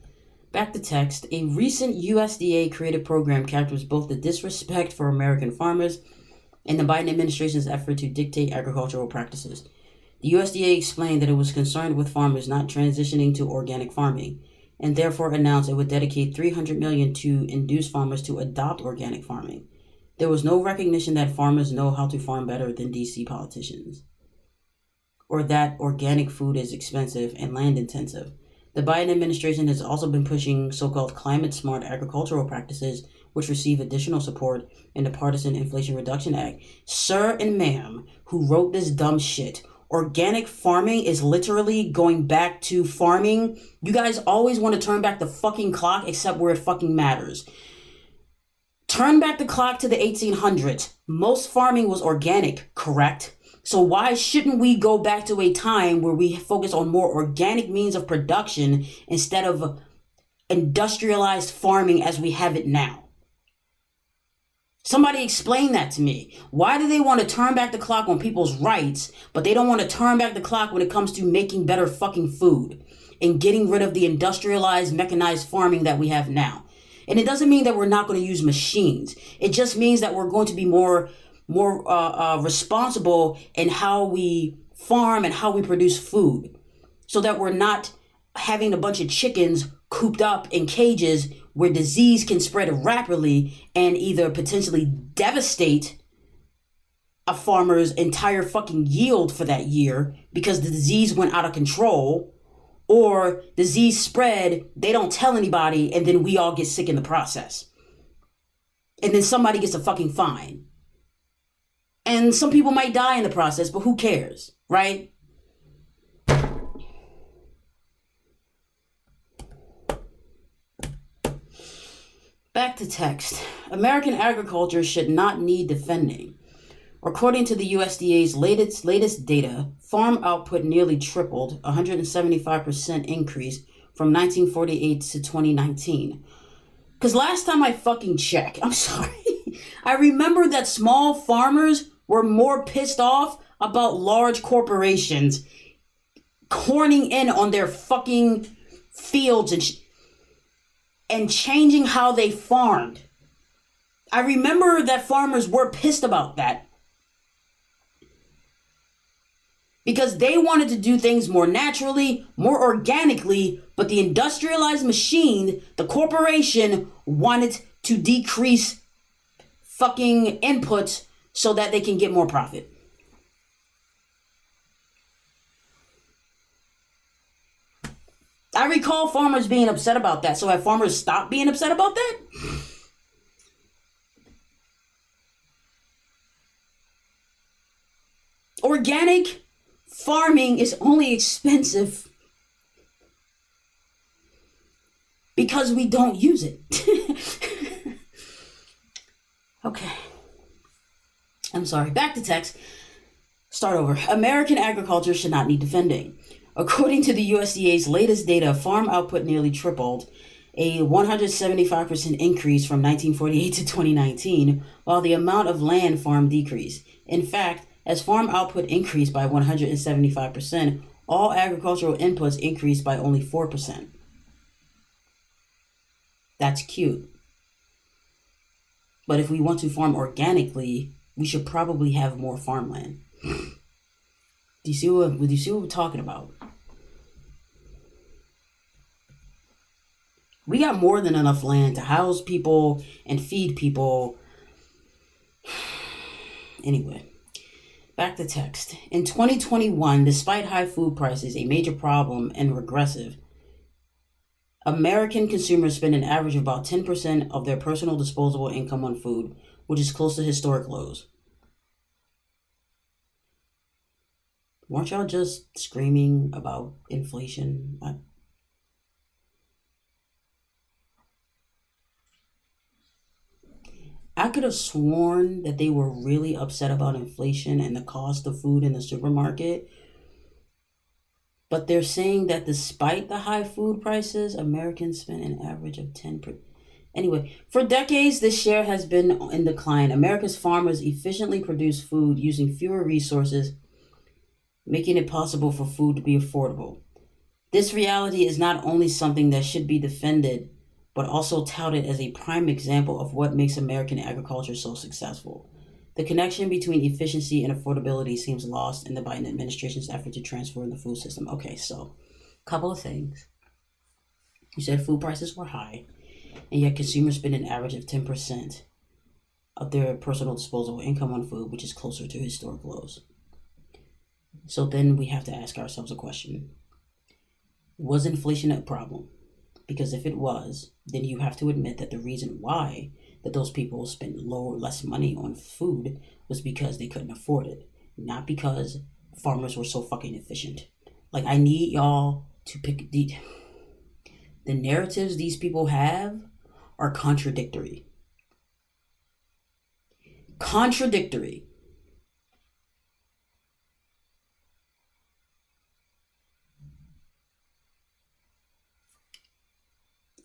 Speaker 1: Back to text. A recent USDA created program captures both the disrespect for American farmers and the Biden administration's effort to dictate agricultural practices. The The USDA explained that it was concerned with farmers not transitioning to organic farming, and therefore announced it would dedicate $300 million to induce farmers to adopt organic farming. There was no recognition that farmers know how to farm better than DC politicians, or that organic food is expensive and land intensive. The Biden administration has also been pushing so-called climate-smart agricultural practices, which receive additional support in the Partisan Inflation Reduction Act. Sir and ma'am, who wrote this dumb shit, organic farming is literally going back to farming. You guys always want to turn back the fucking clock, except where it fucking matters. Turn back the clock to the 1800s. Most farming was organic, correct? So why shouldn't we go back to a time where we focus on more organic means of production instead of industrialized farming as we have it now? Somebody explain that to me. Why do they want to turn back the clock on people's rights, but they don't want to turn back the clock when it comes to making better fucking food and getting rid of the industrialized, mechanized farming that we have now? And it doesn't mean that we're not going to use machines. It just means that we're going to be more responsible in how we farm and how we produce food, so that we're not having a bunch of chickens cooped up in cages where disease can spread rapidly and either potentially devastate a farmer's entire fucking yield for that year because the disease went out of control, or disease spread, they don't tell anybody, and then we all get sick in the process. And then somebody gets a fucking fine. And some people might die in the process, but who cares, right? Back to text. American agriculture should not need defending. According to the USDA's latest data, farm output nearly tripled, 175% increase from 1948 to 2019. Because last time I fucking checked, I'm sorry, I remember that small farmers were more pissed off about large corporations corning in on their fucking fields and changing how they farmed. I remember that farmers were pissed about that because they wanted to do things more naturally, more organically, but the industrialized machine, the corporation, wanted to decrease fucking inputs so that they can get more profit. I recall farmers being upset about that. So have farmers stopped being upset about that? Organic farming is only expensive because we don't use it. Okay. I'm sorry. Back to text. Start over. American agriculture should not need defending. According to the USDA's latest data, farm output nearly tripled, a 175% increase from 1948 to 2019, while the amount of land farmed decreased. In fact, as farm output increased by 175%, all agricultural inputs increased by only 4%. That's cute. But if we want to farm organically, we should probably have more farmland. Do you see what we're talking about? We got more than enough land to house people and feed people. Anyway, back to text. In 2021, despite high food prices, a major problem and regressive, American consumers spend an average of about 10% of their personal disposable income on food, which is close to historic lows. Weren't y'all just screaming about inflation? I could have sworn that they were really upset about inflation and the cost of food in the supermarket. But they're saying that despite the high food prices, Americans spend an average of 10%. Anyway, for decades, this share has been in decline. America's farmers efficiently produce food using fewer resources, making it possible for food to be affordable. This reality is not only something that should be defended, but also touted as a prime example of what makes American agriculture so successful. The connection between efficiency and affordability seems lost in the Biden administration's effort to transform the food system. Okay, so a couple of things. You said food prices were high, and yet consumers spend an average of 10% of their personal disposable income on food, which is closer to historic lows. So then we have to ask ourselves a question. Was inflation a problem? Because if it was, then you have to admit that the reason why that those people spent less money on food was because they couldn't afford it, not because farmers were so fucking efficient. Like, I need y'all to pick the narratives these people have are contradictory. Contradictory.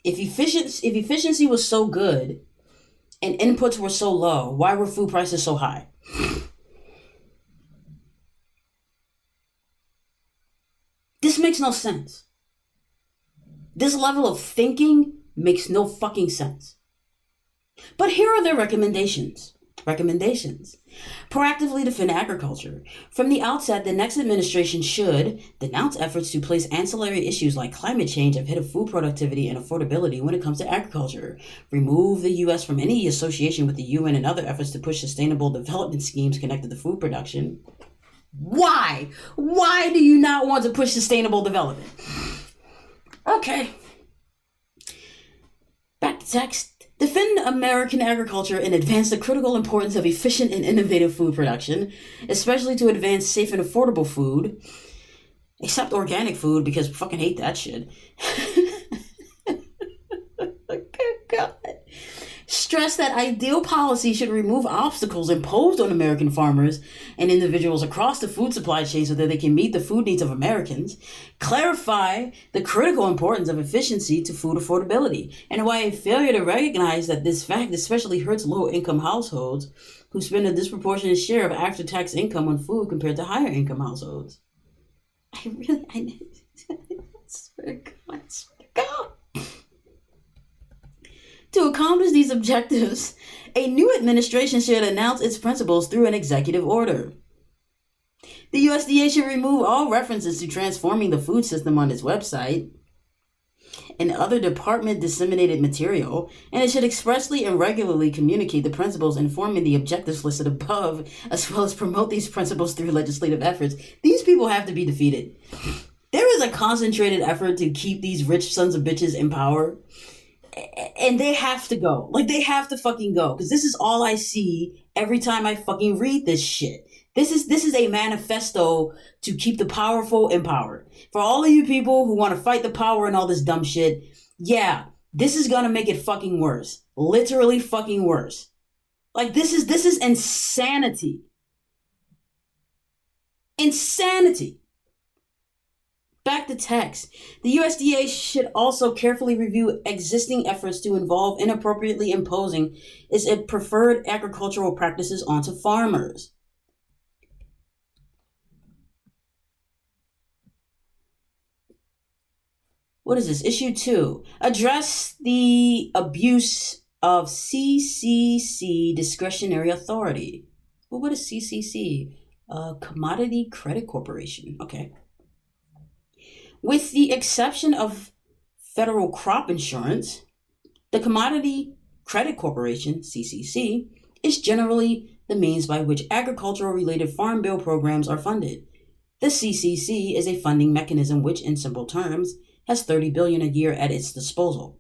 Speaker 1: If efficiency was so good and inputs were so low, why were food prices so high? This makes no sense. This level of thinking makes no fucking sense. But here are their recommendations. Proactively defend agriculture. From the outset, the next administration should denounce efforts to place ancillary issues like climate change ahead of food productivity and affordability when it comes to agriculture. Remove the U.S. from any association with the UN and other efforts to push sustainable development schemes connected to food production. Why? Why do you not want to push sustainable development? Okay. Back to text. Defend American agriculture and advance the critical importance of efficient and innovative food production, especially to advance safe and affordable food, except organic food, because I fucking hate that shit. God. Stress that ideal policy should remove obstacles imposed on American farmers and individuals across the food supply chain so that they can meet the food needs of Americans. Clarify the critical importance of efficiency to food affordability, and why a failure to recognize that this fact especially hurts low-income households who spend a disproportionate share of after-tax income on food compared to higher-income households. I swear to God. To accomplish these objectives, a new administration should announce its principles through an executive order. The USDA should remove all references to transforming the food system on its website and other department-disseminated material, and it should expressly and regularly communicate the principles informing the objectives listed above, as well as promote these principles through legislative efforts. These people have to be defeated. There is a concentrated effort to keep these rich sons of bitches in power. And they have to go. Like, they have to fucking go. Because this is all I see every time I fucking read this shit. This is a manifesto to keep the powerful in power. For all of you people who want to fight the power and all this dumb shit, yeah, this is gonna make it fucking worse. Literally fucking worse. Like, this is insanity. Insanity. Back to text. The USDA should also carefully review existing efforts to involve inappropriately imposing its preferred agricultural practices onto farmers. What is this? Issue 2. Address the abuse of CCC discretionary authority. Well, what is CCC? Commodity Credit Corporation. Okay. With the exception of federal crop insurance, the Commodity Credit Corporation, CCC, is generally the means by which agricultural-related farm bill programs are funded. The CCC is a funding mechanism which, in simple terms, has $30 billion a year at its disposal.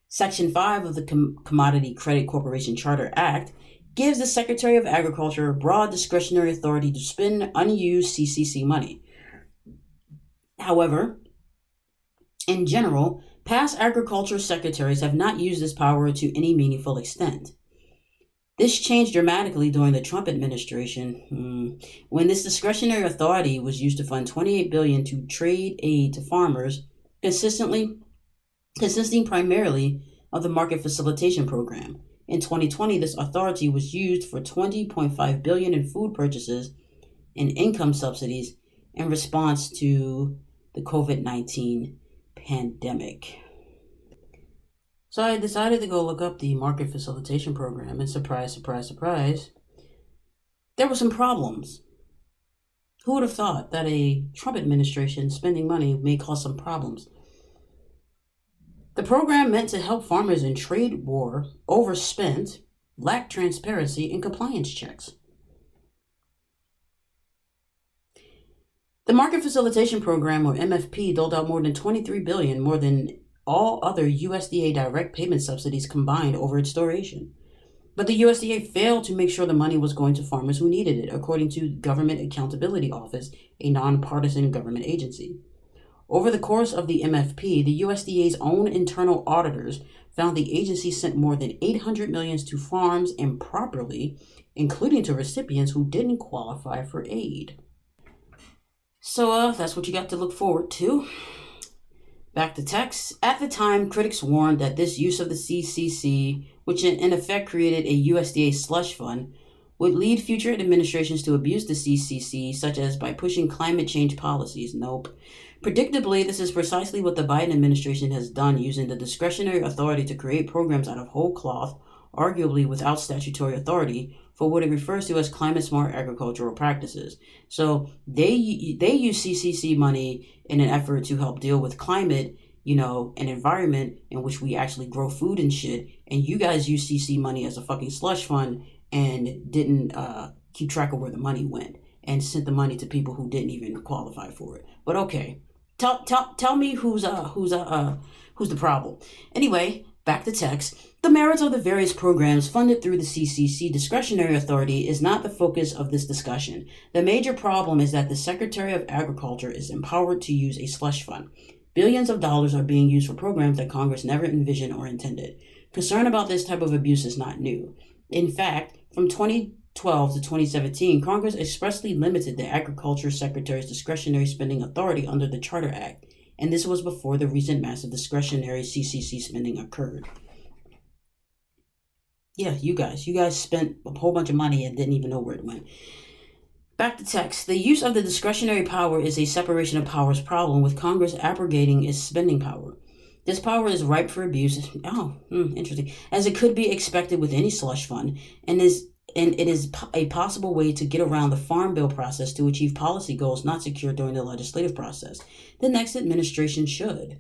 Speaker 1: Section 5 of the Commodity Credit Corporation Charter Act gives the Secretary of Agriculture broad discretionary authority to spend unused CCC money. However, in general, past agriculture secretaries have not used this power to any meaningful extent. This changed dramatically during the Trump administration, when this discretionary authority was used to fund $28 billion to trade aid to farmers, consisting primarily of the Market Facilitation Program. In 2020, this authority was used for $20.5 billion in food purchases and income subsidies in response to the COVID-19 pandemic. So I decided to go look up the Market Facilitation Program, and surprise, surprise, surprise, there were some problems. Who would have thought that a Trump administration spending money may cause some problems? The program meant to help farmers in trade war overspent, lacked transparency, and compliance checks. The Market Facilitation Program, or MFP, doled out more than $23 billion, more than all other USDA direct payment subsidies combined over its duration. But the USDA failed to make sure the money was going to farmers who needed it, according to Government Accountability Office, a nonpartisan government agency. Over the course of the MFP, the USDA's own internal auditors found the agency sent more than $800 million to farms improperly, including to recipients who didn't qualify for aid. So that's what you got to look forward to. Back to text. At the time, critics warned that this use of the CCC, which in effect created a USDA slush fund, would lead future administrations to abuse the CCC, such as by pushing climate change policies. Nope. Predictably, this is precisely what the Biden administration has done, using the discretionary authority to create programs out of whole cloth, arguably without statutory authority, for what it refers to as climate-smart agricultural practices. So they use CCC money in an effort to help deal with climate, an environment in which we actually grow food and shit, and you guys use CC money as a fucking slush fund and didn't keep track of where the money went and sent the money to people who didn't even qualify for it. But okay, tell me who's the problem. Anyway, back to text. The merits of the various programs funded through the CCC discretionary authority is not the focus of this discussion. The major problem is that the Secretary of Agriculture is empowered to use a slush fund. Billions of dollars are being used for programs that Congress never envisioned or intended. Concern about this type of abuse is not new. In fact, from 2012 to 2017, Congress expressly limited the Agriculture Secretary's discretionary spending authority under the Charter Act, and this was before the recent massive discretionary CCC spending occurred. Yeah, you guys spent a whole bunch of money and didn't even know where it went. Back to text. The use of the discretionary power is a separation of powers problem, with Congress abrogating its spending power. This power is ripe for abuse. Interesting. As it could be expected with any slush fund, and it is a possible way to get around the Farm Bill process to achieve policy goals not secured during the legislative process. The next administration should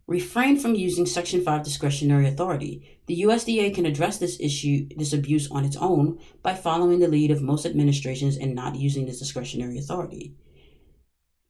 Speaker 1: refrain from using Section 5 discretionary authority. The USDA can address this abuse on its own by following the lead of most administrations and not using this discretionary authority.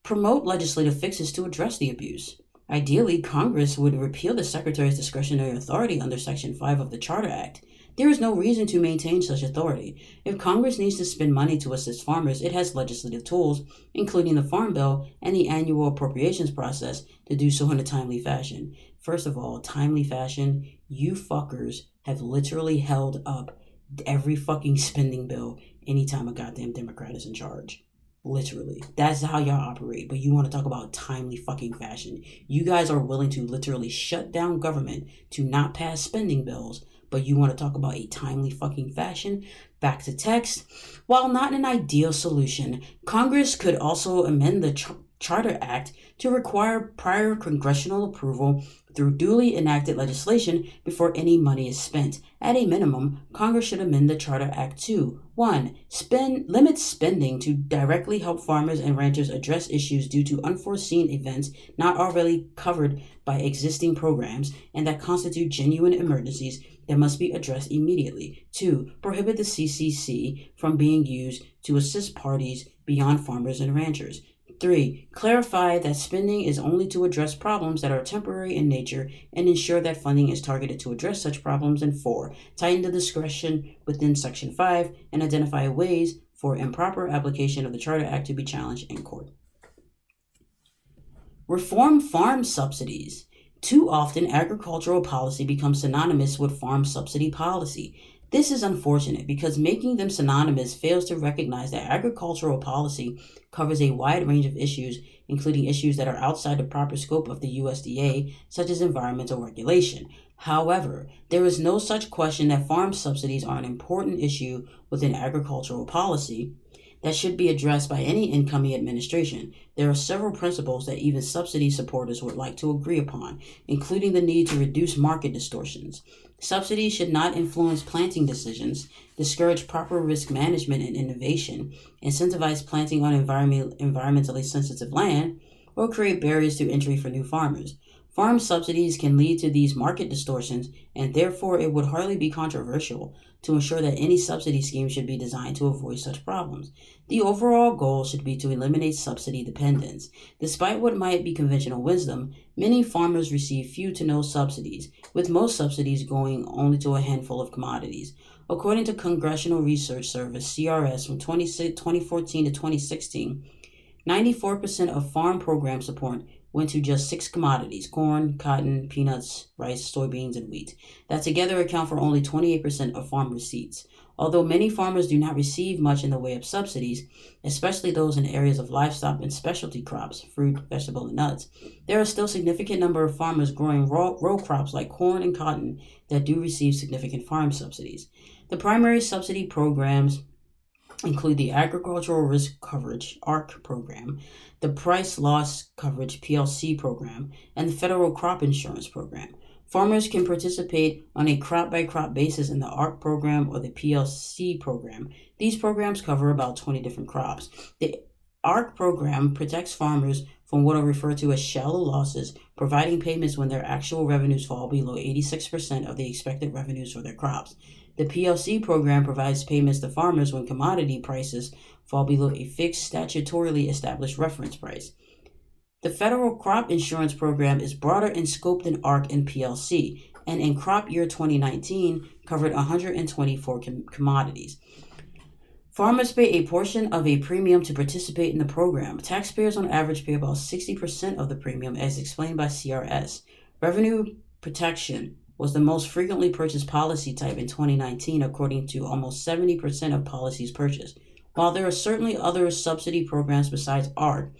Speaker 1: Promote legislative fixes to address the abuse. Ideally, Congress would repeal the Secretary's discretionary authority under Section 5 of the Charter Act. There is no reason to maintain such authority. If Congress needs to spend money to assist farmers, it has legislative tools, including the Farm Bill and the annual appropriations process, to do so in a timely fashion. First of all, timely fashion, you fuckers have literally held up every fucking spending bill anytime a goddamn Democrat is in charge. Literally. That's how y'all operate. But you want to talk about timely fucking fashion. You guys are willing to literally shut down government to not pass spending bills, but you want to talk about a timely fucking fashion? Back to text. While not an ideal solution, Congress could also amend the Charter Act to require prior congressional approval through duly enacted legislation before any money is spent. At a minimum, Congress should amend the Charter Act to 1. Limit spending to directly help farmers and ranchers address issues due to unforeseen events not already covered by existing programs and that constitute genuine emergencies that must be addressed immediately. 2. Prohibit the CCC from being used to assist parties beyond farmers and ranchers. 3. Clarify that spending is only to address problems that are temporary in nature and ensure that funding is targeted to address such problems. And 4. Tighten the discretion within Section 5 and identify ways for improper application of the Charter Act to be challenged in court. Reform farm subsidies. Too often, agricultural policy becomes synonymous with farm subsidy policy. This is unfortunate because making them synonymous fails to recognize that agricultural policy covers a wide range of issues, including issues that are outside the proper scope of the USDA, such as environmental regulation. However, there is no such question that farm subsidies are an important issue within agricultural policy. that should be addressed by any incoming administration. There are several principles that even subsidy supporters would like to agree upon, including the need to reduce market distortions. Subsidies should not influence planting decisions, discourage proper risk management and innovation, incentivize planting on environmentally sensitive land, or create barriers to entry for new farmers. Farm subsidies can lead to these market distortions, and therefore it would hardly be controversial to ensure that any subsidy scheme should be designed to avoid such problems. The overall goal should be to eliminate subsidy dependence. Despite what might be conventional wisdom, many farmers receive few to no subsidies, with most subsidies going only to a handful of commodities. According to Congressional Research Service, CRS, from 2014 to 2016, 94% of farm program support went to just 6 commodities: corn, cotton, peanuts, rice, soybeans, and wheat, that together account for only 28% of farm receipts. Although many farmers do not receive much in the way of subsidies, especially those in areas of livestock and specialty crops, fruit, vegetable, and nuts, there are still a significant number of farmers growing row crops like corn and cotton that do receive significant farm subsidies. The primary subsidy programs include the Agricultural Risk Coverage (ARC) program, the Price Loss Coverage (PLC) program, and the Federal Crop Insurance program. Farmers can participate on a crop-by-crop basis in the ARC program or the PLC program. These programs cover about 20 different crops. The ARC program protects farmers from what are referred to as shallow losses, providing payments when their actual revenues fall below 86% of the expected revenues for their crops. The PLC program provides payments to farmers when commodity prices fall below a fixed statutorily established reference price. The Federal Crop Insurance Program is broader in scope than ARC and PLC, and in crop year 2019 covered 124 commodities. Farmers pay a portion of a premium to participate in the program. Taxpayers on average pay about 60% of the premium, as explained by CRS. Revenue protection was the most frequently purchased policy type in 2019, according to almost 70% of policies purchased. While there are certainly other subsidy programs besides ARC,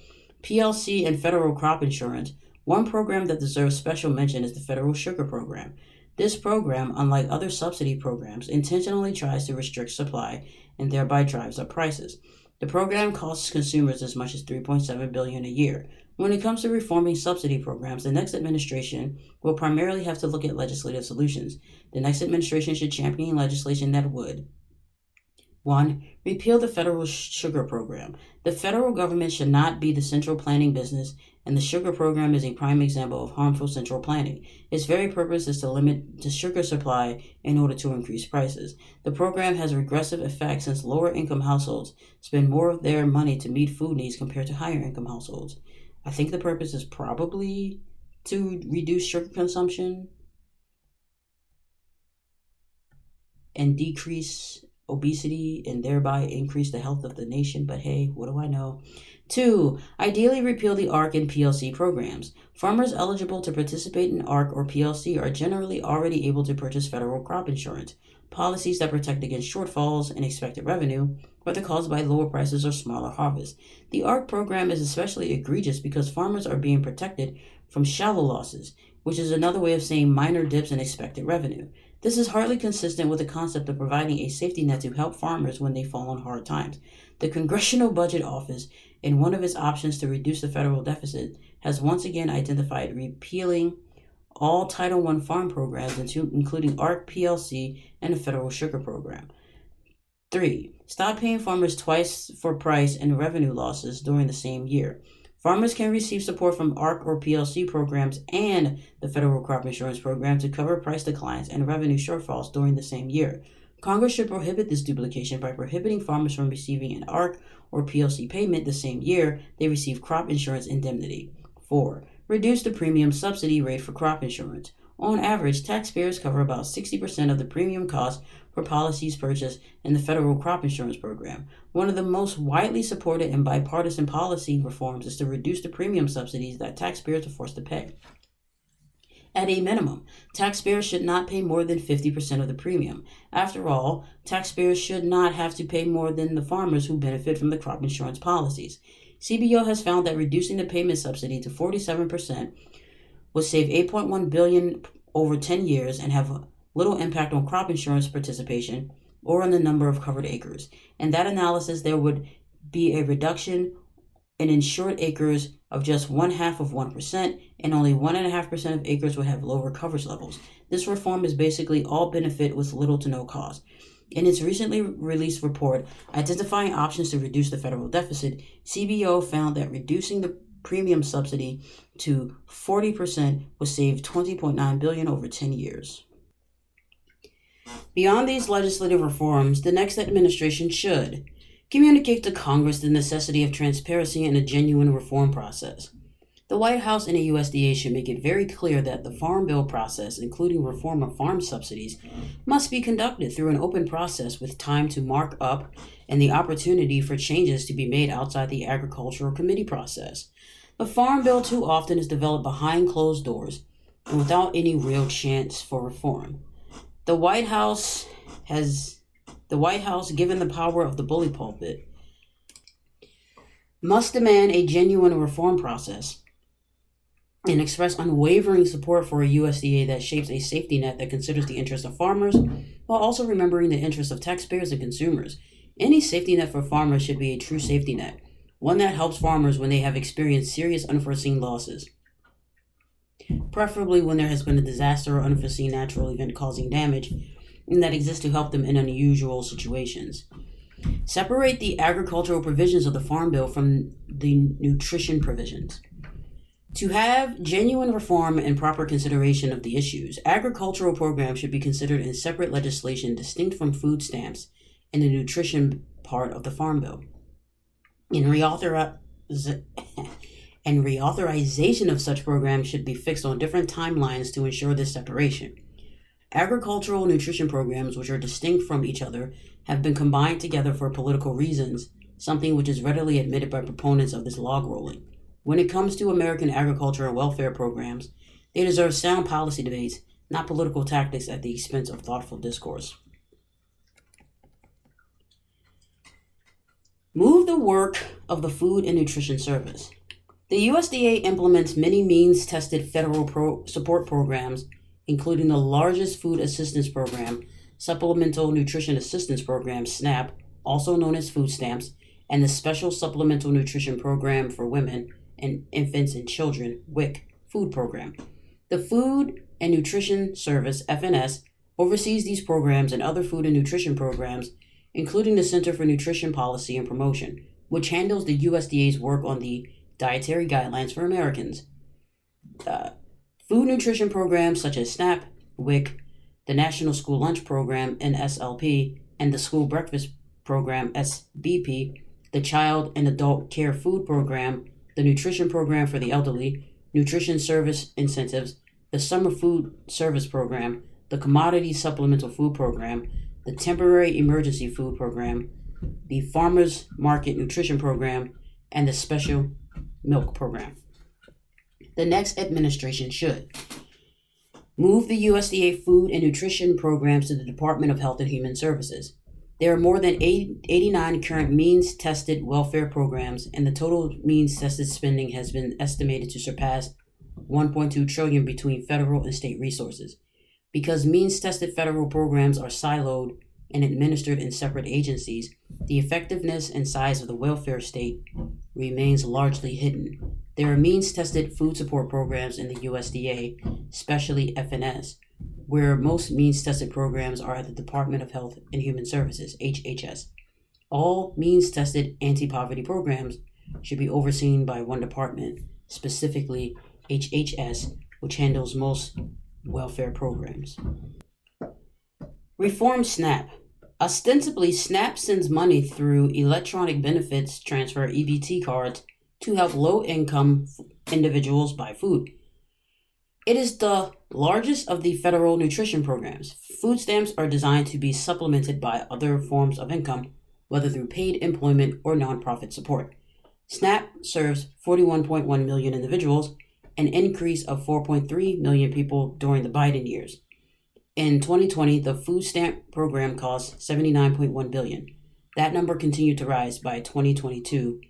Speaker 1: PLC, and federal crop insurance, one program that deserves special mention is the Federal Sugar Program. This program, unlike other subsidy programs, intentionally tries to restrict supply and thereby drives up prices. The program costs consumers as much as $3.7 billion a year. When it comes to reforming subsidy programs, the next administration will primarily have to look at legislative solutions. The next administration should champion legislation that would: 1. Repeal the federal sugar program. The federal government should not be the central planning business, and the sugar program is a prime example of harmful central planning. Its very purpose is to limit the sugar supply in order to increase prices. The program has a regressive effect since lower-income households spend more of their money to meet food needs compared to higher-income households. I think the purpose is probably to reduce sugar consumption and decrease obesity and thereby increase the health of the nation, but hey, what do I know? 2. Ideally repeal the ARC and PLC programs. Farmers eligible to participate in ARC or PLC are generally already able to purchase federal crop insurance, policies that protect against shortfalls in expected revenue, whether caused by lower prices or smaller harvests. The ARC program is especially egregious because farmers are being protected from shallow losses, which is another way of saying minor dips in expected revenue. This is hardly consistent with the concept of providing a safety net to help farmers when they fall on hard times. The Congressional Budget Office, in one of its options to reduce the federal deficit, has once again identified repealing all Title I farm programs, including ARC, PLC, and the Federal Sugar Program. 3. Stop paying farmers twice for price and revenue losses during the same year. Farmers can receive support from ARC or PLC programs and the Federal Crop Insurance Program to cover price declines and revenue shortfalls during the same year. Congress should prohibit this duplication by prohibiting farmers from receiving an ARC or PLC payment the same year they receive crop insurance indemnity. 4. Reduce the premium subsidy rate for crop insurance. On average, taxpayers cover about 60% of the premium cost for policies purchased in the Federal Crop Insurance Program. One of the most widely supported and bipartisan policy reforms is to reduce the premium subsidies that taxpayers are forced to pay. At a minimum, taxpayers should not pay more than 50% of the premium. After all, taxpayers should not have to pay more than the farmers who benefit from the crop insurance policies. CBO has found that reducing the payment subsidy to 47% would save $8.1 billion over 10 years and have little impact on crop insurance participation or on the number of covered acres. In that analysis, there would be a reduction in insured acres of just 0.5%, and only 1.5% of acres would have lower coverage levels. This reform is basically all benefit with little to no cost. In its recently released report, identifying options to reduce the federal deficit, CBO found that reducing the premium subsidy to 40% would save $20.9 billion over 10 years. Beyond these legislative reforms, the next administration should communicate to Congress the necessity of transparency and a genuine reform process. The White House and the USDA should make it very clear that the Farm Bill process, including reform of farm subsidies, must be conducted through an open process with time to mark up and the opportunity for changes to be made outside the Agricultural Committee process. The Farm Bill too often is developed behind closed doors and without any real chance for reform. The White House, given the power of the bully pulpit, must demand a genuine reform process and express unwavering support for a USDA that shapes a safety net that considers the interests of farmers while also remembering the interests of taxpayers and consumers. Any safety net for farmers should be a true safety net, one that helps farmers when they have experienced serious unforeseen losses, preferably when there has been a disaster or unforeseen natural event causing damage, and that exists to help them in unusual situations. Separate the agricultural provisions of the Farm Bill from the nutrition provisions. To have genuine reform and proper consideration of the issues, agricultural programs should be considered in separate legislation distinct from food stamps and the nutrition part of the Farm Bill. And reauthorization of such programs should be fixed on different timelines to ensure this separation. Agricultural nutrition programs, which are distinct from each other, have been combined together for political reasons, something which is readily admitted by proponents of this log rolling. When it comes to American agriculture and welfare programs, they deserve sound policy debates, not political tactics at the expense of thoughtful discourse. Move the work of the Food and Nutrition Service. The USDA implements many means-tested federal support programs, including the largest food assistance program, Supplemental Nutrition Assistance Program, SNAP, also known as food stamps, and the Special Supplemental Nutrition Program for Women and Infants and Children, WIC, food program. The Food and Nutrition Service, FNS, oversees these programs and other food and nutrition programs, including the Center for Nutrition Policy and Promotion, which handles the USDA's work on the Dietary Guidelines for Americans. Food nutrition programs such as SNAP, WIC, the National School Lunch Program, NSLP, and the School Breakfast Program, SBP, the Child and Adult Care Food Program, the Nutrition Program for the Elderly, Nutrition Service Incentives, the Summer Food Service Program, the Commodity Supplemental Food Program, the Temporary Emergency Food Program, the Farmers Market Nutrition Program, and the Special Milk Program. The next administration should move the USDA food and nutrition programs to the Department of Health and Human Services. There are more than 89 current means-tested welfare programs, and the total means-tested spending has been estimated to surpass $1.2 trillion between federal and state resources. Because means-tested federal programs are siloed and administered in separate agencies, the effectiveness and size of the welfare state remains largely hidden. There are means-tested food support programs in the USDA, especially FNS, where most means-tested programs are at the Department of Health and Human Services, HHS. All means-tested anti-poverty programs should be overseen by one department, specifically HHS, which handles most welfare programs. Reform SNAP. Ostensibly, SNAP sends money through electronic benefits transfer EBT cards to help low-income individuals buy food. It is the largest of the federal nutrition programs. Food stamps are designed to be supplemented by other forms of income, whether through paid employment or nonprofit support. SNAP serves 41.1 million individuals, an increase of 4.3 million people during the Biden years. In 2020, the food stamp program cost $79.1 billion. That number continued to rise by 2022.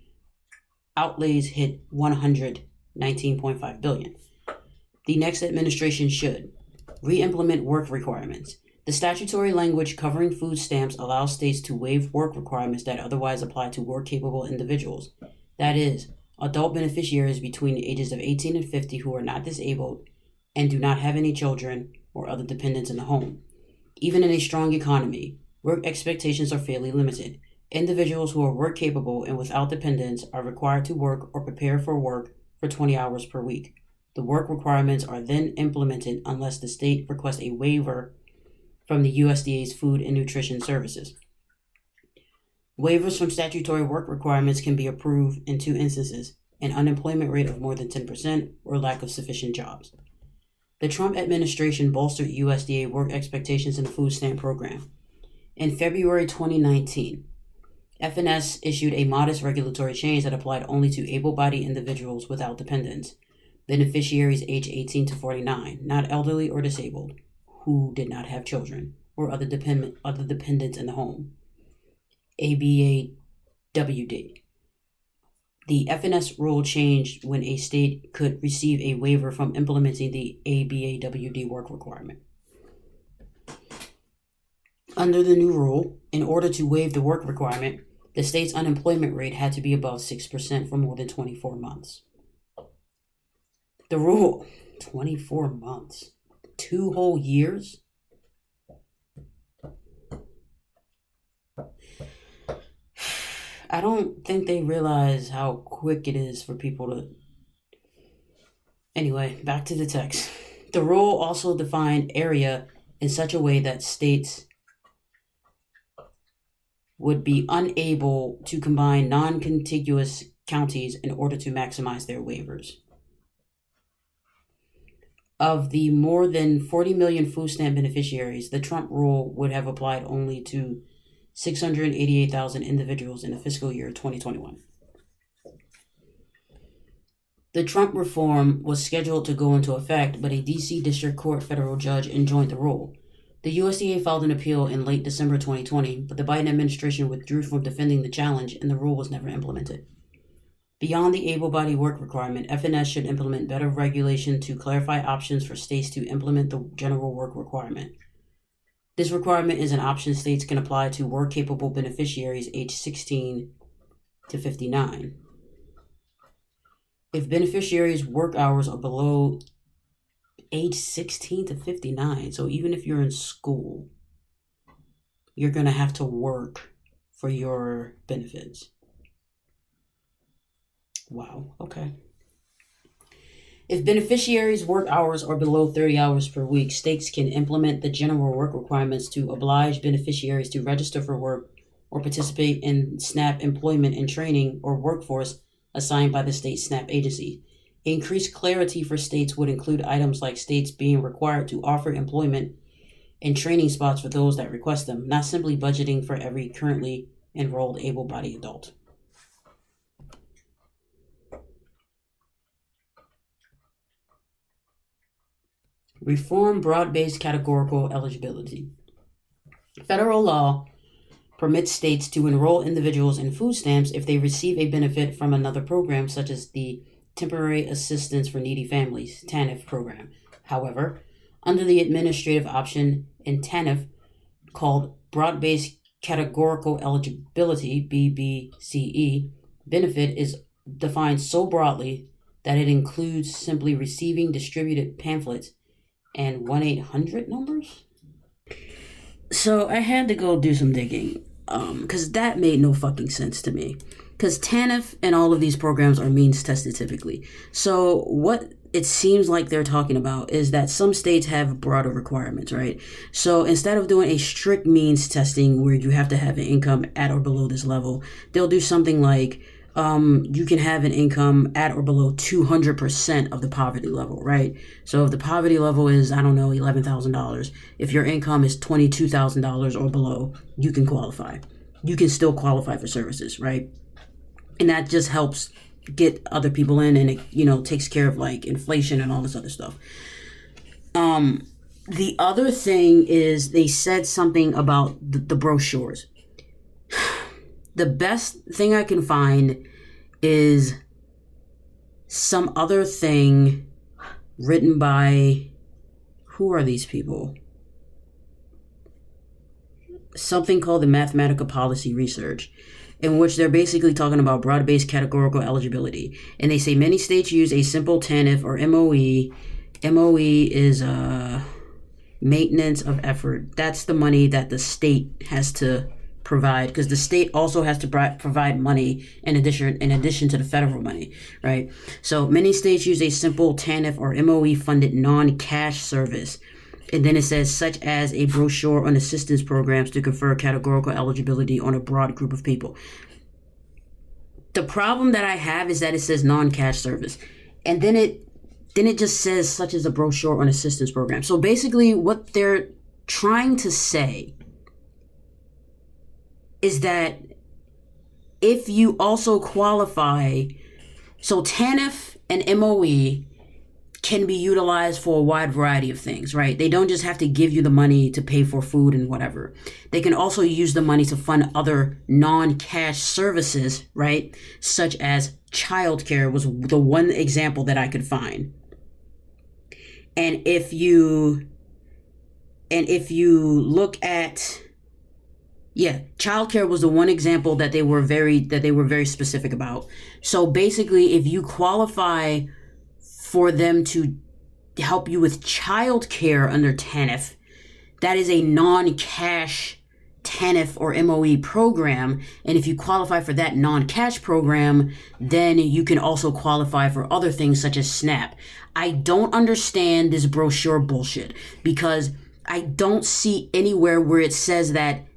Speaker 1: Outlays hit $119.5 billion. The next administration should re-implement work requirements. The statutory language covering food stamps allows states to waive work requirements that otherwise apply to work-capable individuals. That is, adult beneficiaries between the ages of 18 and 50 who are not disabled and do not have any children or other dependents in the home. Even in a strong economy, work expectations are fairly limited. Individuals who are work-capable and without dependents are required to work or prepare for work for 20 hours per week. The work requirements are then implemented unless the state requests a waiver from the USDA's Food and Nutrition Services. Waivers from statutory work requirements can be approved in two instances: an unemployment rate of more than 10% or lack of sufficient jobs. The Trump administration bolstered USDA work expectations in the food stamp program. In February 2019, FNS issued a modest regulatory change that applied only to able-bodied individuals without dependents, beneficiaries aged 18 to 49, not elderly or disabled, who did not have children or other dependents in the home. ABAWD. The FNS rule changed when a state could receive a waiver from implementing the ABAWD work requirement. Under the new rule, in order to waive the work requirement, the state's unemployment rate had to be above 6% for more than 24 months. The rule, 24 months. 2 whole years? I don't think they realize how quick it is for people to... Anyway, back to the text. The rule also defined area in such a way that states would be unable to combine non-contiguous counties in order to maximize their waivers. Of the more than 40 million food stamp beneficiaries, the Trump rule would have applied only to 688,000 individuals in the fiscal year 2021. The Trump reform was scheduled to go into effect, but a D.C. District Court federal judge enjoined the rule. The USDA filed an appeal in late December 2020, but the Biden administration withdrew from defending the challenge, and the rule was never implemented. Beyond the able-bodied work requirement, FNS should implement better regulation to clarify options for states to implement the general work requirement. This requirement is an option states can apply to work-capable beneficiaries aged 16 to 59. If beneficiaries' work hours are below age 16 to 59, so even if you're in school, you're going to have to work for your benefits. Wow, okay. If beneficiaries' work hours are below 30 hours per week, states can implement the general work requirements to oblige beneficiaries to register for work or participate in SNAP employment and training or workforce assigned by the state SNAP agency. Increased clarity for states would include items like states being required to offer employment and training spots for those that request them, not simply budgeting for every currently enrolled able-bodied adult. Reform broad-based categorical eligibility. Federal law permits states to enroll individuals in food stamps if they receive a benefit from another program, such as the Temporary Assistance for Needy Families, TANF program. However, under the administrative option in TANF called Broad-Based Categorical Eligibility, BBCE, benefit is defined so broadly that it includes simply receiving distributed pamphlets and 1-800 numbers. So I had to go do some digging, because that made no fucking sense to me. Because TANF and all of these programs are means tested typically. So what it seems like they're talking about is that some states have broader requirements, right? So instead of doing a strict means testing where you have to have an income at or below this level, they'll do something like you can have an income at or below 200% of the poverty level, right? So if the poverty level is, I don't know, $11,000, if your income is $22,000 or below, you can qualify. You can still qualify for services, right? And that just helps get other people in, and it, takes care of like inflation and all this other stuff. The other thing is they said something about the brochures. The best thing I can find is some other thing written by, who are these people? something called the Mathematical Policy Research, in which they're basically talking about broad-based categorical eligibility. And they say many states use a simple TANF or MOE. MOE is maintenance of effort. That's the money that the state has to provide, because the state also has to provide money in addition to the federal money, right? So many states use a simple TANF or MOE funded non-cash service. And then it says, such as a brochure on assistance programs to confer categorical eligibility on a broad group of people. The problem that I have is that it says non-cash service. And then it just says, such as a brochure on assistance program. So basically what they're trying to say is that if you also qualify, so TANF and MOE can be utilized for a wide variety of things, right? They don't just have to give you the money to pay for food and whatever. They can also use the money to fund other non-cash services, right? Such as childcare was the one example that I could find. And if you look at, childcare was the one example that they were very specific about. So basically, if you qualify for them to help you with childcare under TANF, that is a non-cash TANF or MOE program. And if you qualify for that non-cash program, then you can also qualify for other things such as SNAP. I don't understand this brochure bullshit, because I don't see anywhere where it says that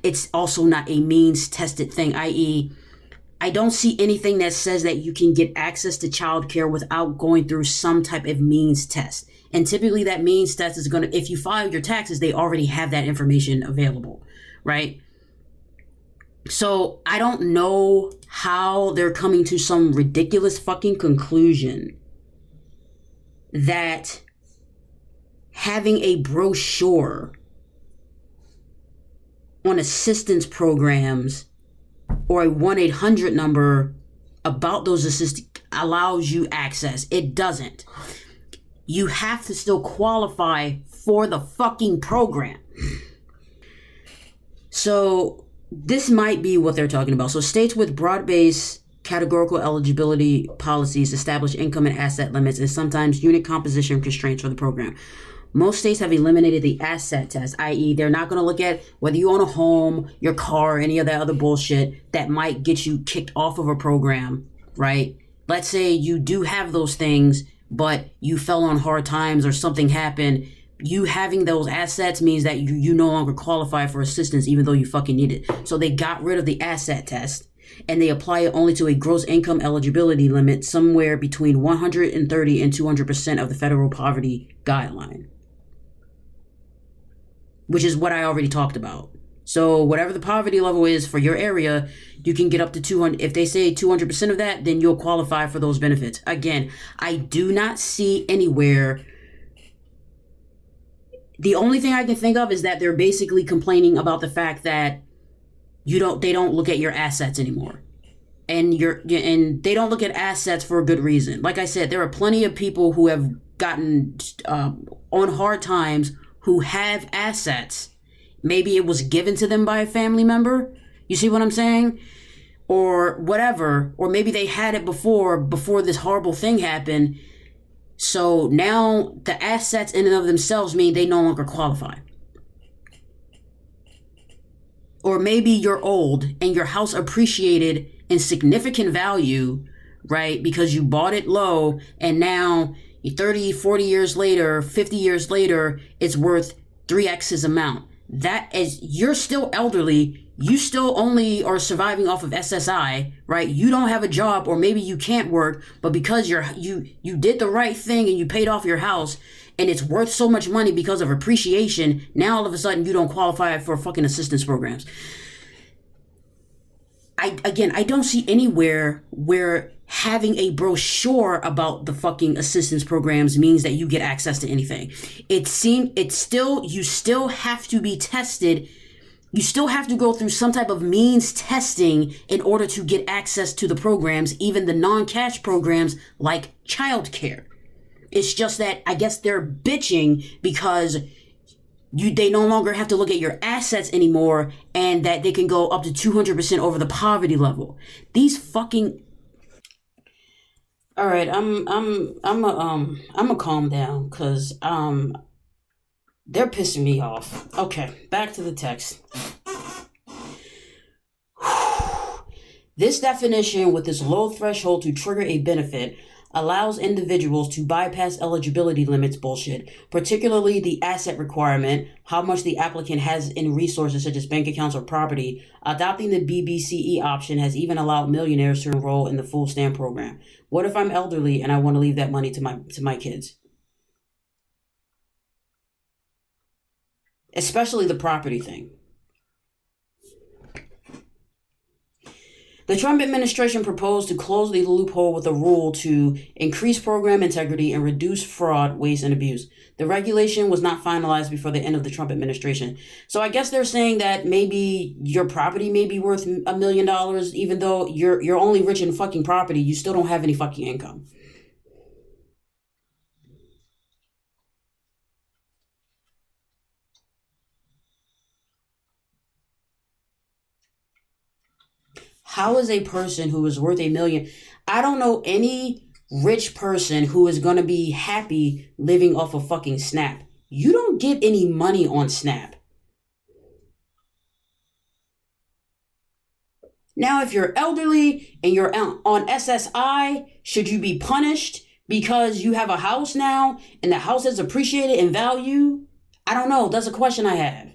Speaker 1: it's also not a means tested thing, i.e., I don't see anything that says that you can get access to childcare without going through some type of means test. And typically that means test is going to, if you file your taxes, they already have that information available, right? So I don't know how they're coming to some ridiculous fucking conclusion that having a brochure on assistance programs or a 1-800 number about those assistance allows you access. It doesn't. You have to still qualify for the fucking program. So this might be what they're talking about. So states with broad-based categorical eligibility policies establish income and asset limits and sometimes unit composition constraints for the program. Most states have eliminated the asset test, i.e. they're not going to look at whether you own a home, your car, any of that other bullshit that might get you kicked off of a program, right? Let's say you do have those things, but you fell on hard times or something happened. You having those assets means that you no longer qualify for assistance even though you fucking need it. So they got rid of the asset test and they apply it only to a gross income eligibility limit somewhere between 130 and 200% of the federal poverty guideline, which is what I already talked about. So whatever the poverty level is for your area, you can get up to 200. If they say 200% of that, then you'll qualify for those benefits. Again, I do not see anywhere. The only thing I can think of is that they're basically complaining about the fact that they don't look at your assets anymore. And they don't look at assets for a good reason. Like I said, there are plenty of people who have gotten on hard times who have assets. Maybe it was given to them by a family member. You see what I'm saying? Or whatever. Or maybe they had it before this horrible thing happened. So now the assets in and of themselves mean they no longer qualify. Or maybe you're old and your house appreciated in significant value, right? Because you bought it low and now 30, 40 years later, 50 years later, it's worth 3x's amount. That is, you're still elderly. You still only are surviving off of SSI, right? You don't have a job, or maybe you can't work, but because you did the right thing and you paid off your house and it's worth so much money because of appreciation, now all of a sudden you don't qualify for fucking assistance programs. I don't see anywhere where having a brochure about the fucking assistance programs means that you get access to anything. You still have to be tested. You still have to go through some type of means testing in order to get access to the programs, even the non-cash programs like childcare. It's just that I guess they're bitching because They no longer have to look at your assets anymore, and that they can go up to 200% over the poverty level. These fucking. All right, I'm a calm down because they're pissing me off. Okay, back to the text. This definition, with its low threshold to trigger a benefit, allows individuals to bypass eligibility limits bullshit, particularly the asset requirement, how much the applicant has in resources such as bank accounts or property. Adopting the BBCE option has even allowed millionaires to enroll in the Food Stamp program. What if I'm elderly and I want to leave that money to my kids? Especially the property thing. The Trump administration proposed to close the loophole with a rule to increase program integrity and reduce fraud, waste, and abuse. The regulation was not finalized before the end of the Trump administration. So I guess they're saying that maybe your property may be worth $1 million, even though you're only rich in fucking property, you still don't have any fucking income. How is a person who is worth $1 million? I don't know any rich person who is going to be happy living off of fucking Snap. You don't get any money on Snap. Now, if you're elderly and you're on SSI, should you be punished because you have a house now and the house has appreciated in value? I don't know. That's a question I have.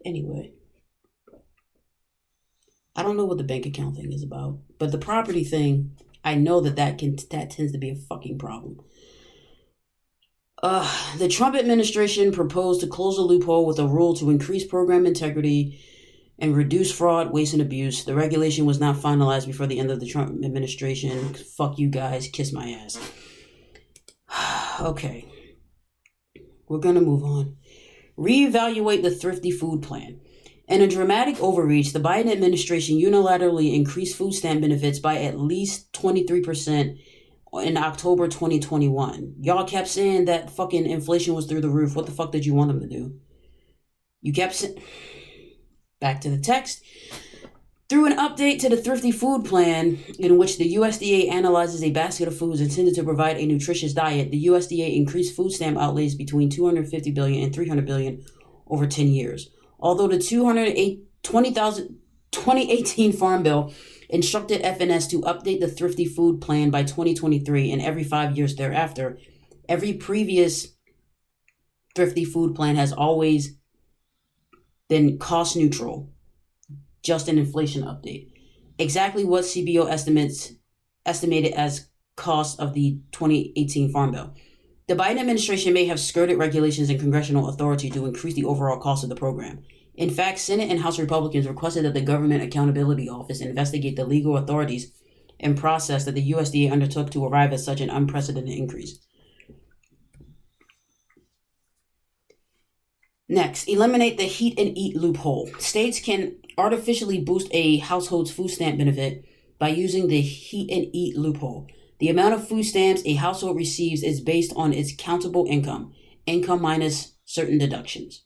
Speaker 1: Anyway, I don't know what the bank account thing is about, but the property thing, I know that tends to be a fucking problem. The Trump administration proposed to close a loophole with a rule to increase program integrity and reduce fraud, waste, and abuse. The regulation was not finalized before the end of the Trump administration. Fuck you guys, kiss my ass. Okay, we're gonna move on. Reevaluate the Thrifty Food Plan. In a dramatic overreach, the Biden administration unilaterally increased food stamp benefits by at least 23% in October 2021. Y'all kept saying that fucking inflation was through the roof. What the fuck did you want them to do? You kept saying... Back to the text. Through an update to the Thrifty Food Plan, in which the USDA analyzes a basket of foods intended to provide a nutritious diet, the USDA increased food stamp outlays between $250 billion and $300 billion over 10 years. Although the 2018 Farm Bill instructed FNS to update the Thrifty Food Plan by 2023 and every 5 years thereafter, every previous Thrifty Food Plan has always been cost neutral. Just an inflation update. Exactly what CBO estimated as cost of the 2018 Farm Bill. The Biden administration may have skirted regulations and congressional authority to increase the overall cost of the program. In fact, Senate and House Republicans requested that the Government Accountability Office investigate the legal authorities and process that the USDA undertook to arrive at such an unprecedented increase. Next, eliminate the heat and eat loophole. States can artificially boost a household's food stamp benefit by using the heat and eat loophole. The amount of food stamps a household receives is based on its countable income minus certain deductions.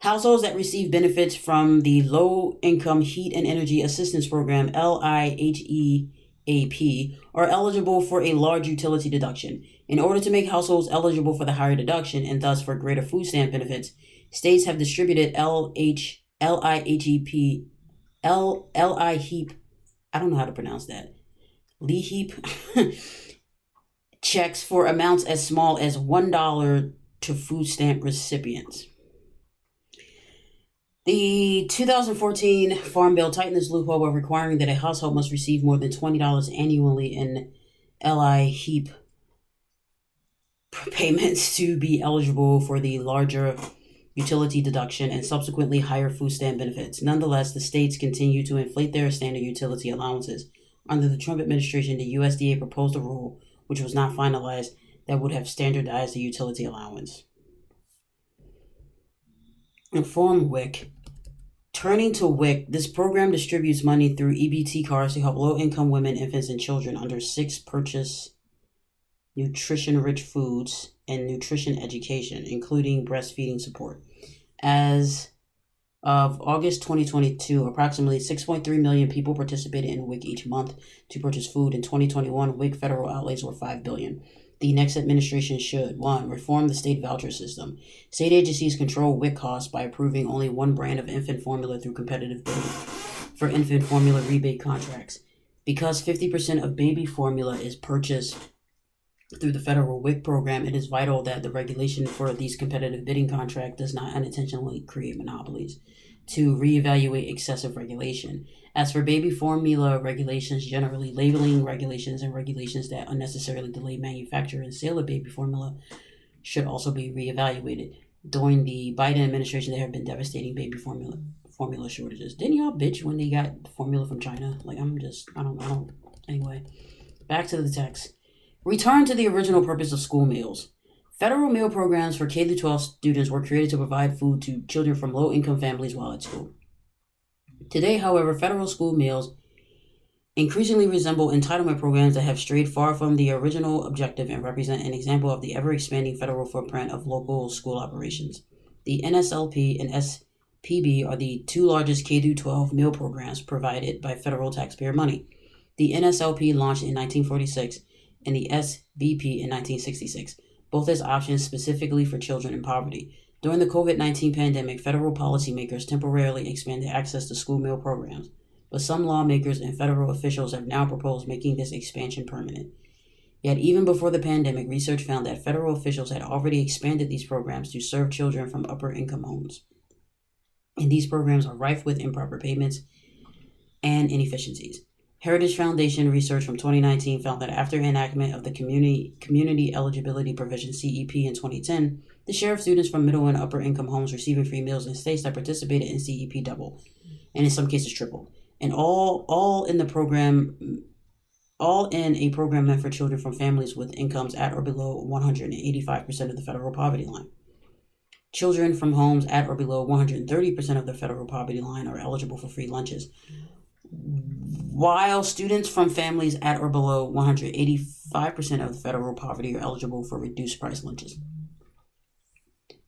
Speaker 1: Households that receive benefits from the Low Income Heat and Energy Assistance Program, LIHEAP, are eligible for a large utility deduction. In order to make households eligible for the higher deduction and thus for greater food stamp benefits, states have distributed LIHEAP, I don't know how to pronounce that, LIHEAP, checks for amounts as small as $1 to food stamp recipients. The 2014 Farm Bill tightened this loophole by requiring that a household must receive more than $20 annually in LIHEAP payments to be eligible for the larger utility deduction and subsequently higher food stamp benefits. Nonetheless, the states continue to inflate their standard utility allowances. Under the Trump administration, the USDA proposed a rule, which was not finalized, that would have standardized the utility allowance. Inform WIC Turning to WIC, this program distributes money through EBT cards to help low-income women, infants, and children under 6 purchase nutrition-rich foods and nutrition education, including breastfeeding support. As of August 2022, approximately 6.3 million people participated in WIC each month to purchase food. In 2021, WIC federal outlays were $5 billion. The next administration should: 1. Reform the state voucher system. State agencies control WIC costs by approving only one brand of infant formula through competitive bidding for infant formula rebate contracts. Because 50% of baby formula is purchased through the federal WIC program, it is vital that the regulation for these competitive bidding contracts does not unintentionally create monopolies. 2. Reevaluate excessive regulation. As for baby formula regulations, generally, labeling regulations and regulations that unnecessarily delay manufacture and sale of baby formula should also be reevaluated. During the Biden administration, there have been devastating baby formula shortages. Didn't y'all bitch when they got formula from China? Anyway, back to the text. Return to the original purpose of school meals. Federal meal programs for K-12 students were created to provide food to children from low-income families while at school. Today, however, federal school meals increasingly resemble entitlement programs that have strayed far from the original objective and represent an example of the ever-expanding federal footprint of local school operations. The NSLP and SPB are the two largest K-12 meal programs provided by federal taxpayer money. The NSLP launched in 1946 and the SBP in 1966, both as options specifically for children in poverty. During the COVID-19 pandemic, federal policymakers temporarily expanded access to school meal programs, but some lawmakers and federal officials have now proposed making this expansion permanent. Yet even before the pandemic, research found that federal officials had already expanded these programs to serve children from upper-income homes. And these programs are rife with improper payments and inefficiencies. Heritage Foundation research from 2019 found that after enactment of the Community Eligibility Provision CEP in 2010, the share of students from middle and upper income homes receiving free meals in states that participated in CEP doubled, and in some cases tripled. And all in a program meant for children from families with incomes at or below 185% of the federal poverty line. Children from homes at or below 130% of the federal poverty line are eligible for free lunches, while students from families at or below 185% of the federal poverty are eligible for reduced price lunches.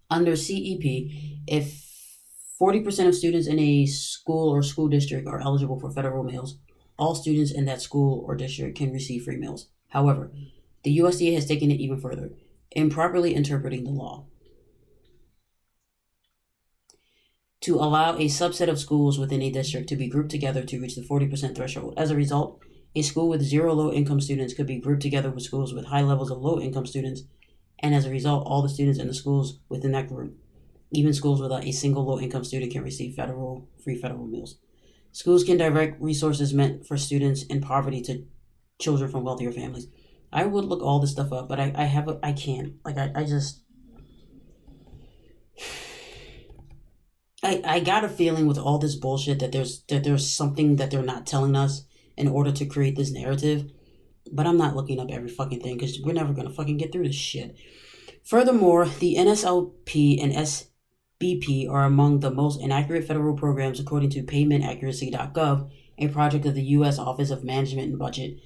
Speaker 1: Under CEP, if 40% of students in a school or school district are eligible for federal meals, all students in that school or district can receive free meals. However, the USDA has taken it even further, improperly interpreting the law to allow a subset of schools within a district to be grouped together to reach the 40% threshold. As a result, a school with 0 low-income students could be grouped together with schools with high levels of low-income students, and as a result, all the students in the schools within that group, even schools without a single low-income student, can receive free federal meals. Schools can direct resources meant for students in poverty to children from wealthier families. I would look all this stuff up, but I can't. I got a feeling with all this bullshit that there's something that they're not telling us in order to create this narrative. But I'm not looking up every fucking thing because we're never going to fucking get through this shit. Furthermore, the NSLP and SBP are among the most inaccurate federal programs according to PaymentAccuracy.gov, a project of the U.S. Office of Management and Budget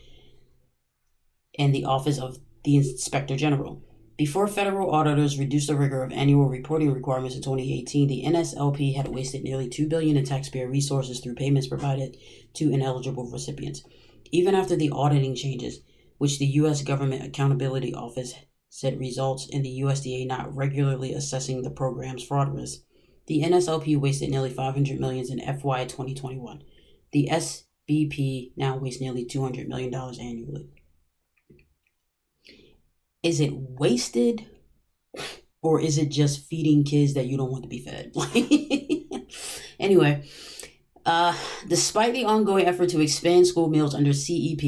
Speaker 1: and the Office of the Inspector General. Before federal auditors reduced the rigor of annual reporting requirements in 2018, the NSLP had wasted nearly $2 billion in taxpayer resources through payments provided to ineligible recipients. Even after the auditing changes, which the U.S. Government Accountability Office said results in the USDA not regularly assessing the program's fraud risk, the NSLP wasted nearly $500 million in FY 2021. The SBP now wastes nearly $200 million annually. Is it wasted, or is it just feeding kids that you don't want to be fed? Anyway, despite the ongoing effort to expand school meals under CEP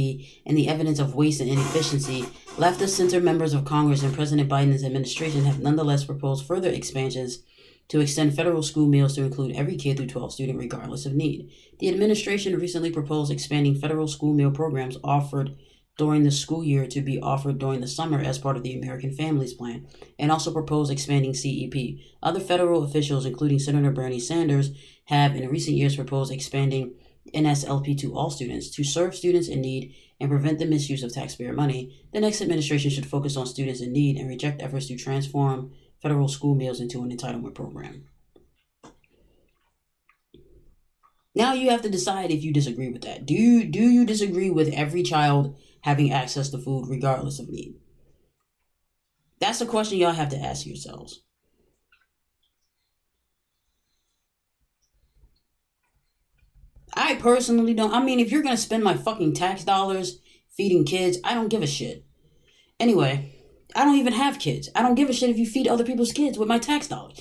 Speaker 1: and the evidence of waste and inefficiency, leftist center members of Congress and President Biden's administration have nonetheless proposed further expansions to extend federal school meals to include every K-12 student regardless of need. The administration recently proposed expanding federal school meal programs offered during the school year to be offered during the summer as part of the American Families Plan, and also proposed expanding CEP. Other federal officials, including Senator Bernie Sanders, have in recent years proposed expanding NSLP to all students to serve students in need and prevent the misuse of taxpayer money. The next administration should focus on students in need and reject efforts to transform federal school meals into an entitlement program. Now you have to decide if you disagree with that. Do you disagree with every child having access to food regardless of need? That's a question y'all have to ask yourselves. I personally don't. I mean, if you're going to spend my fucking tax dollars feeding kids, I don't give a shit. Anyway, I don't even have kids. I don't give a shit if you feed other people's kids with my tax dollars.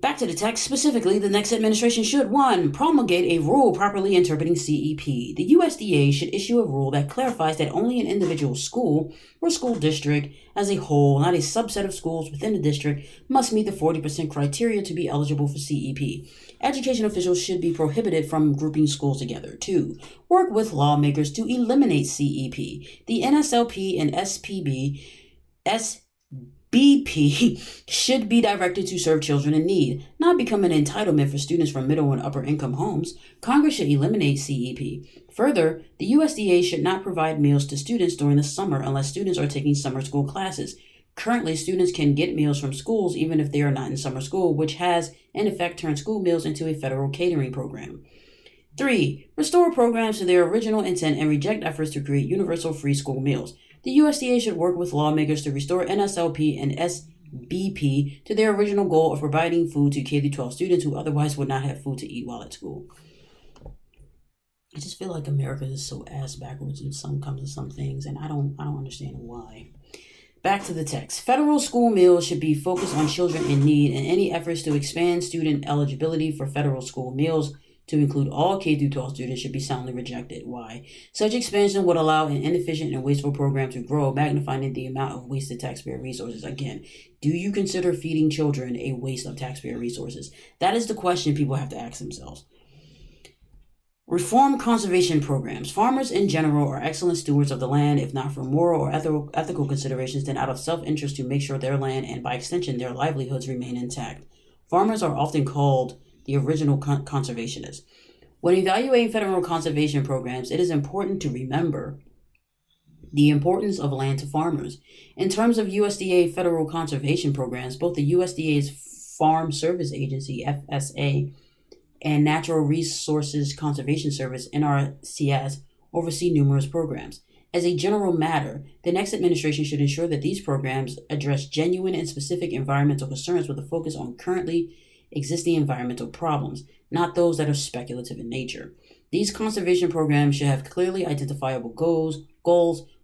Speaker 1: Back to the text. Specifically, the next administration should, 1, promulgate a rule properly interpreting CEP. The USDA should issue a rule that clarifies that only an individual school or school district as a whole, not a subset of schools within the district, must meet the 40% criteria to be eligible for CEP. Education officials should be prohibited from grouping schools together. 2, work with lawmakers to eliminate CEP. The NSLP and BP should be directed to serve children in need, not become an entitlement for students from middle and upper income homes. Congress should eliminate CEP. Further, the USDA should not provide meals to students during the summer unless students are taking summer school classes. Currently, students can get meals from schools even if they are not in summer school, which has, in effect, turned school meals into a federal catering program. 3, restore programs to their original intent and reject efforts to create universal free school meals. The USDA should work with lawmakers to restore NSLP and SBP to their original goal of providing food to K-12 students who otherwise would not have food to eat while at school. I just feel like America is so ass backwards when some comes to some things, and I don't understand why. Back to the text. Federal school meals should be focused on children in need, and any efforts to expand student eligibility for federal school meals to include all K-12 students should be soundly rejected. Why? Such expansion would allow an inefficient and wasteful program to grow, magnifying the amount of wasted taxpayer resources. Again, do you consider feeding children a waste of taxpayer resources? That is the question people have to ask themselves. Reform conservation programs. Farmers in general are excellent stewards of the land, if not for moral or ethical considerations, then out of self-interest to make sure their land and, by extension, their livelihoods remain intact. Farmers are often called the original conservationists. When evaluating federal conservation programs, it is important to remember the importance of land to farmers. In terms of USDA federal conservation programs, both the USDA's Farm Service Agency, FSA, and Natural Resources Conservation Service, NRCS, oversee numerous programs. As a general matter, the next administration should ensure that these programs address genuine and specific environmental concerns with a focus on currently existing environmental problems, not those that are speculative in nature. These conservation programs should have clearly identifiable goals,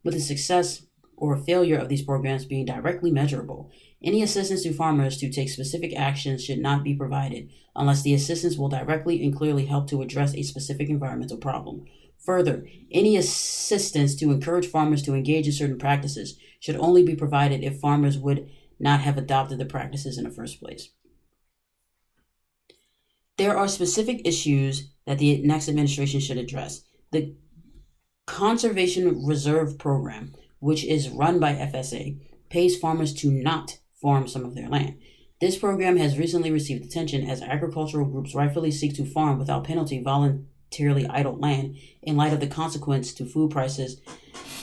Speaker 1: with the success or failure of these programs being directly measurable. Any assistance to farmers to take specific actions should not be provided unless the assistance will directly and clearly help to address a specific environmental problem. Further, any assistance to encourage farmers to engage in certain practices should only be provided if farmers would not have adopted the practices in the first place. There are specific issues that the next administration should address. The Conservation Reserve Program, which is run by FSA, pays farmers to not farm some of their land. This program has recently received attention as agricultural groups rightfully seek to farm without penalty voluntarily idle land in light of the consequence to food prices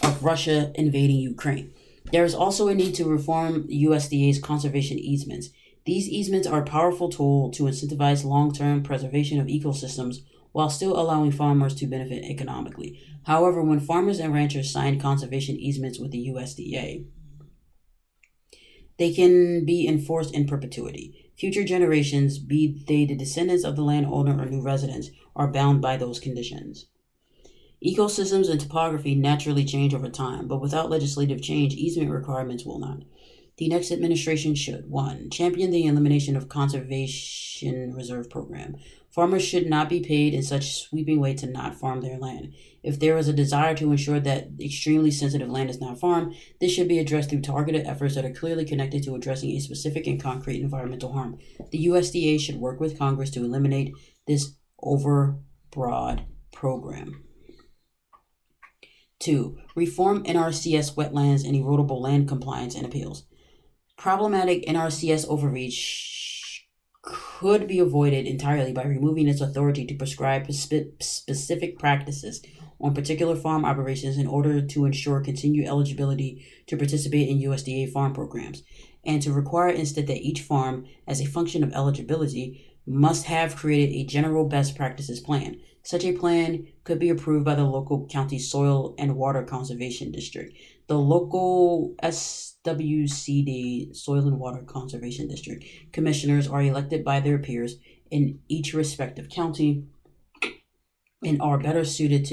Speaker 1: of Russia invading Ukraine. There is also a need to reform USDA's conservation easements. These easements are a powerful tool to incentivize long-term preservation of ecosystems while still allowing farmers to benefit economically. However, when farmers and ranchers sign conservation easements with the USDA, they can be enforced in perpetuity. Future generations, be they the descendants of the landowner or new residents, are bound by those conditions. Ecosystems and topography naturally change over time, but without legislative change, easement requirements will not. The next administration should, 1, champion the elimination of Conservation Reserve Program. Farmers should not be paid in such sweeping way to not farm their land. If there is a desire to ensure that extremely sensitive land is not farmed, this should be addressed through targeted efforts that are clearly connected to addressing a specific and concrete environmental harm. The USDA should work with Congress to eliminate this overbroad program. 2. Reform NRCS wetlands and erodible land compliance and appeals. Problematic NRCS overreach could be avoided entirely by removing its authority to prescribe specific practices on particular farm operations in order to ensure continued eligibility to participate in USDA farm programs, and to require instead that each farm, as a function of eligibility, must have created a general best practices plan. Such a plan could be approved by the local county soil and water conservation district. The local SWCD, Soil and Water Conservation District, commissioners are elected by their peers in each respective county and are better suited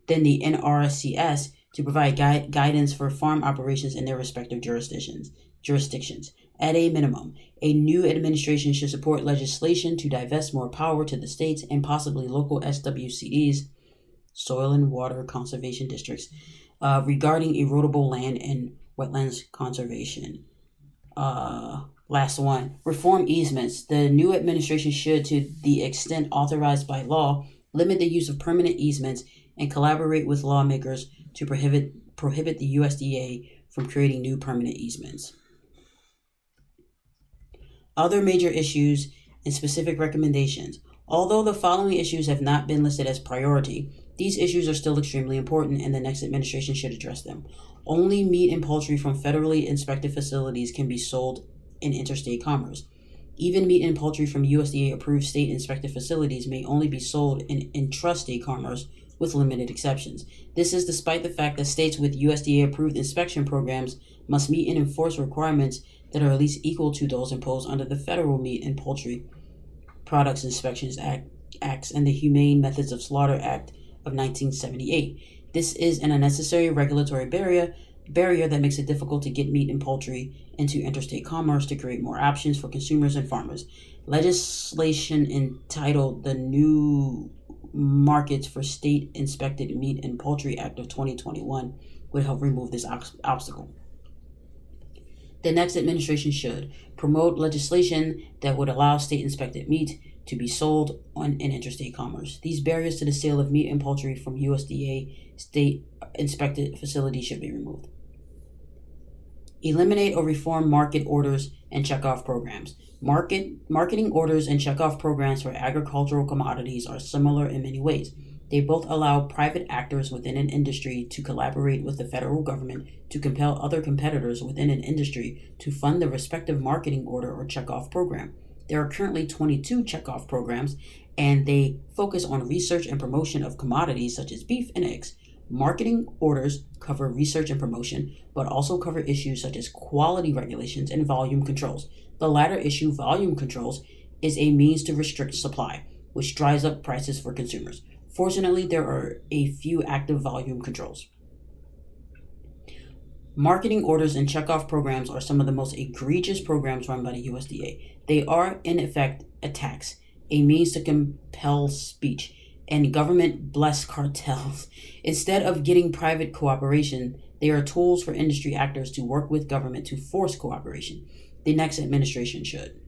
Speaker 1: than the NRCS to provide guidance for farm operations in their respective jurisdictions. At a minimum, a new administration should support legislation to divest more power to the states and possibly local SWCDs, Soil and Water Conservation Districts, regarding erodible land and wetlands conservation. Last one, reform easements. The new administration should, to the extent authorized by law, limit the use of permanent easements and collaborate with lawmakers to prohibit the USDA from creating new permanent easements. Other major issues and specific recommendations. Although the following issues have not been listed as priority, these issues are still extremely important and the next administration should address them. Only meat and poultry from federally inspected facilities can be sold in interstate commerce. Even meat and poultry from USDA-approved state-inspected facilities may only be sold in intrastate commerce with limited exceptions. This is despite the fact that states with USDA-approved inspection programs must meet and enforce requirements that are at least equal to those imposed under the Federal Meat and Poultry Products Inspections Acts and the Humane Methods of Slaughter Act of 1978. This is an unnecessary regulatory barrier that makes it difficult to get meat and poultry into interstate commerce to create more options for consumers and farmers. Legislation entitled the New Markets for State Inspected Meat and Poultry Act of 2021 would help remove this obstacle. The next administration should promote legislation that would allow state-inspected meat to be sold in interstate commerce. These barriers to the sale of meat and poultry from USDA state-inspected facilities should be removed. Eliminate or reform market orders and checkoff programs. Marketing orders and checkoff programs for agricultural commodities are similar in many ways. They both allow private actors within an industry to collaborate with the federal government to compel other competitors within an industry to fund the respective marketing order or checkoff program. There are currently 22 checkoff programs, and they focus on research and promotion of commodities such as beef and eggs. Marketing orders cover research and promotion, but also cover issues such as quality regulations and volume controls. The latter issue, volume controls, is a means to restrict supply, which drives up prices for consumers. Fortunately, there are a few active volume controls. Marketing orders and checkoff programs are some of the most egregious programs run by the USDA. They are, in effect, a tax, a means to compel speech, and government-blessed cartels. Instead of getting private cooperation, they are tools for industry actors to work with government to force cooperation. The next administration should.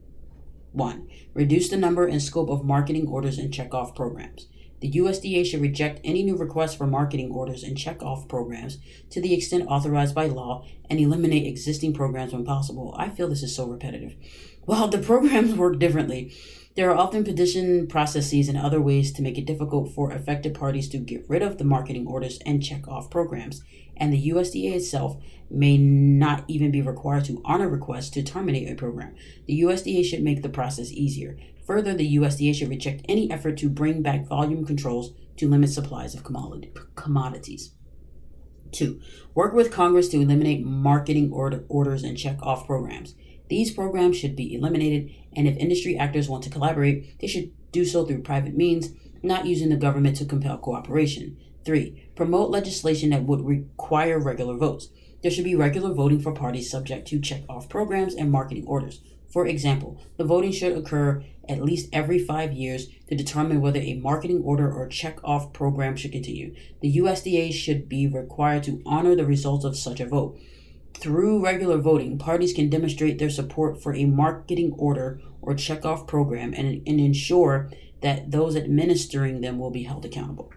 Speaker 1: 1. Reduce the number and scope of marketing orders and checkoff programs. The USDA should reject any new requests for marketing orders and checkoff programs to the extent authorized by law and eliminate existing programs when possible. I feel this is so repetitive. While the programs work differently, there are often petition processes and other ways to make it difficult for affected parties to get rid of the marketing orders and checkoff programs, and the USDA itself may not even be required to honor requests to terminate a program. The USDA should make the process easier. Further, the USDA should reject any effort to bring back volume controls to limit supplies of commodities. 2. Work with Congress to eliminate marketing orders and checkoff programs. These programs should be eliminated, and if industry actors want to collaborate, they should do so through private means, not using the government to compel cooperation. 3. Promote legislation that would require regular votes. There should be regular voting for parties subject to check-off programs and marketing orders. For example, the voting should occur at least every 5 years to determine whether a marketing order or check-off program should continue. The USDA should be required to honor the results of such a vote. Through regular voting, parties can demonstrate their support for a marketing order or checkoff program and ensure that those administering them will be held accountable.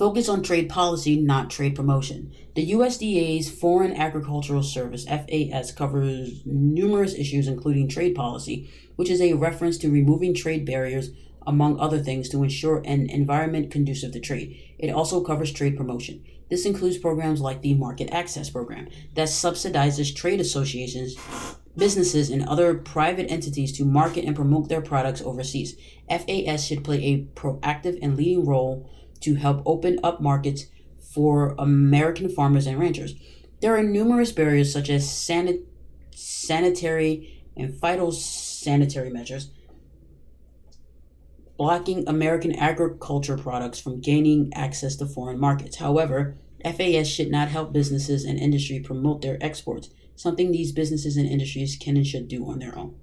Speaker 1: Focus on trade policy, not trade promotion. The USDA's Foreign Agricultural Service, FAS, covers numerous issues including trade policy, which is a reference to removing trade barriers, among other things, to ensure an environment conducive to trade. It also covers trade promotion. This includes programs like the Market Access Program that subsidizes trade associations, businesses, and other private entities to market and promote their products overseas. FAS should play a proactive and leading role to help open up markets for American farmers and ranchers. There are numerous barriers such as sanitary and phytosanitary measures blocking American agriculture products from gaining access to foreign markets. However, FAS should not help businesses and industry promote their exports, something these businesses and industries can and should do on their own.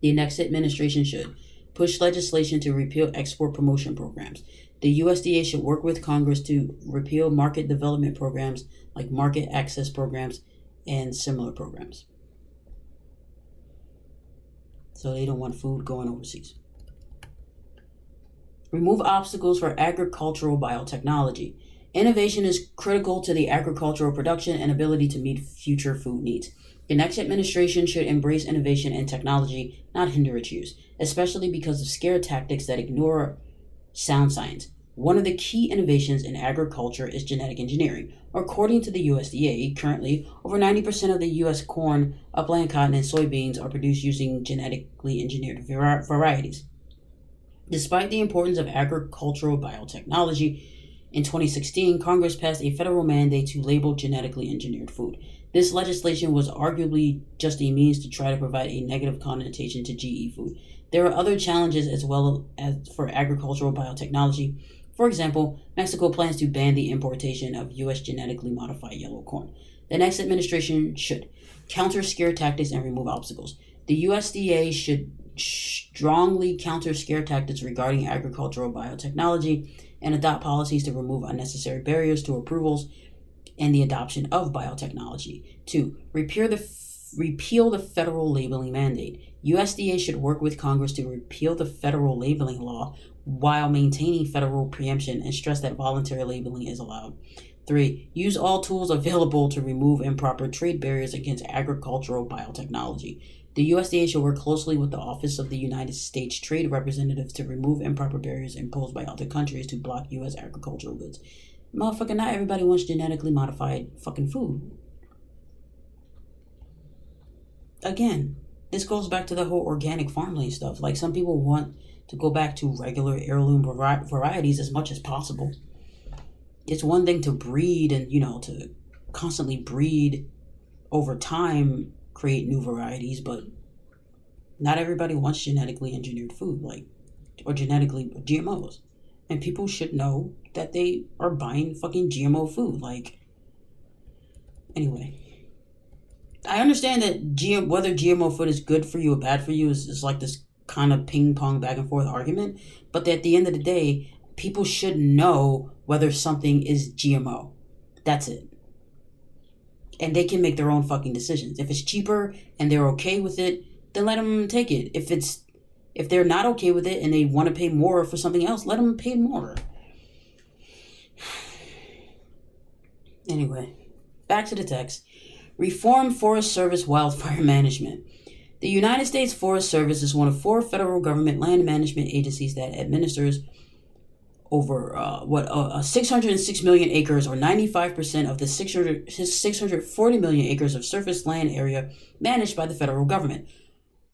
Speaker 1: The next administration should push legislation to repeal export promotion programs. The USDA should work with Congress to repeal market development programs like market access programs and similar programs. So they don't want food going overseas. Remove obstacles for agricultural biotechnology. Innovation is critical to the agricultural production and ability to meet future food needs. The next administration should embrace innovation and technology, not hinder its use, especially because of scare tactics that ignore sound science. One of the key innovations in agriculture is genetic engineering. According to the USDA, currently, over 90% of the U.S. corn, upland cotton, and soybeans are produced using genetically engineered varieties. Despite the importance of agricultural biotechnology, in 2016, Congress passed a federal mandate to label genetically engineered food. This legislation was arguably just a means to try to provide a negative connotation to GE food. There are other challenges as well as for agricultural biotechnology. For example, Mexico plans to ban the importation of U.S. genetically modified yellow corn. The next administration should counter scare tactics and remove obstacles. The USDA should strongly counter scare tactics regarding agricultural biotechnology and adopt policies to remove unnecessary barriers to approvals and the adoption of biotechnology. 2. Repeal the federal labeling mandate. USDA should work with Congress to repeal the federal labeling law while maintaining federal preemption and stress that voluntary labeling is allowed. 3. Use all tools available to remove improper trade barriers against agricultural biotechnology. The USDA should work closely with the Office of the United States Trade Representatives to remove improper barriers imposed by other countries to block U.S. agricultural goods. Motherfucker, not everybody wants genetically modified fucking food. Again, this goes back to the whole organic farmland stuff. Like, some people want to go back to regular heirloom varieties as much as possible. It's one thing to breed and, to constantly breed over time, create new varieties, but not everybody wants genetically engineered food, or genetically GMOs. And people should know that they are buying fucking GMO food. Anyway, I understand that whether GMO food is good for you or bad for you is like this kind of ping pong back and forth argument. But at the end of the day, people should know whether something is GMO. That's it. And they can make their own fucking decisions. If it's cheaper and they're okay with it, then let them take it. If they're not okay with it and they want to pay more for something else, let them pay more. Anyway, back to the text. Reform Forest Service wildfire management. The United States Forest Service is one of 4 federal government land management agencies that administers over 606 million acres, or 95% of the 640 million acres of surface land area managed by the federal government.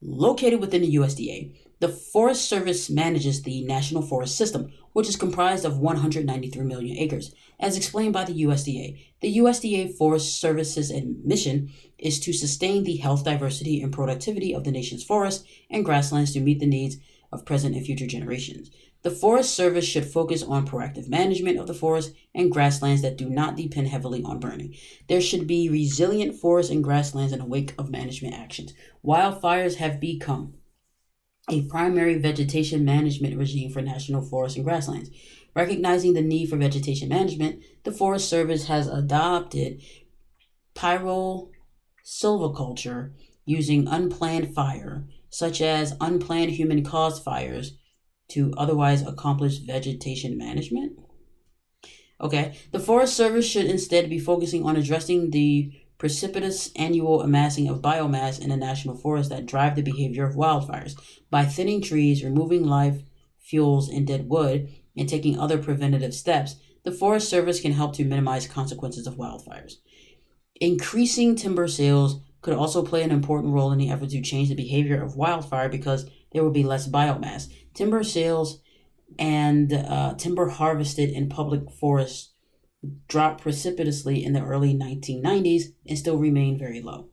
Speaker 1: Located within the USDA, the Forest Service manages the National Forest System, which is comprised of 193 million acres. As explained by the USDA Forest Service's mission is to sustain the health, diversity, and productivity of the nation's forests and grasslands to meet the needs of present and future generations. The Forest Service should focus on proactive management of the forest and grasslands that do not depend heavily on burning. There should be resilient forests and grasslands in the wake of management actions. Wildfires have become a primary vegetation management regime for national forests and grasslands. Recognizing the need for vegetation management, the Forest Service has adopted pyrosilviculture using unplanned fire, such as unplanned human-caused fires, to otherwise accomplish vegetation management. Okay, the Forest Service should instead be focusing on addressing the precipitous annual amassing of biomass in the national forest that drive the behavior of wildfires. By thinning trees, removing live fuels and dead wood, and taking other preventative steps, the Forest Service can help to minimize consequences of wildfires. Increasing timber sales could also play an important role in the effort to change the behavior of wildfire because there will be less biomass. Timber sales and timber harvested in public forests dropped precipitously in the early 1990s and still remain very low.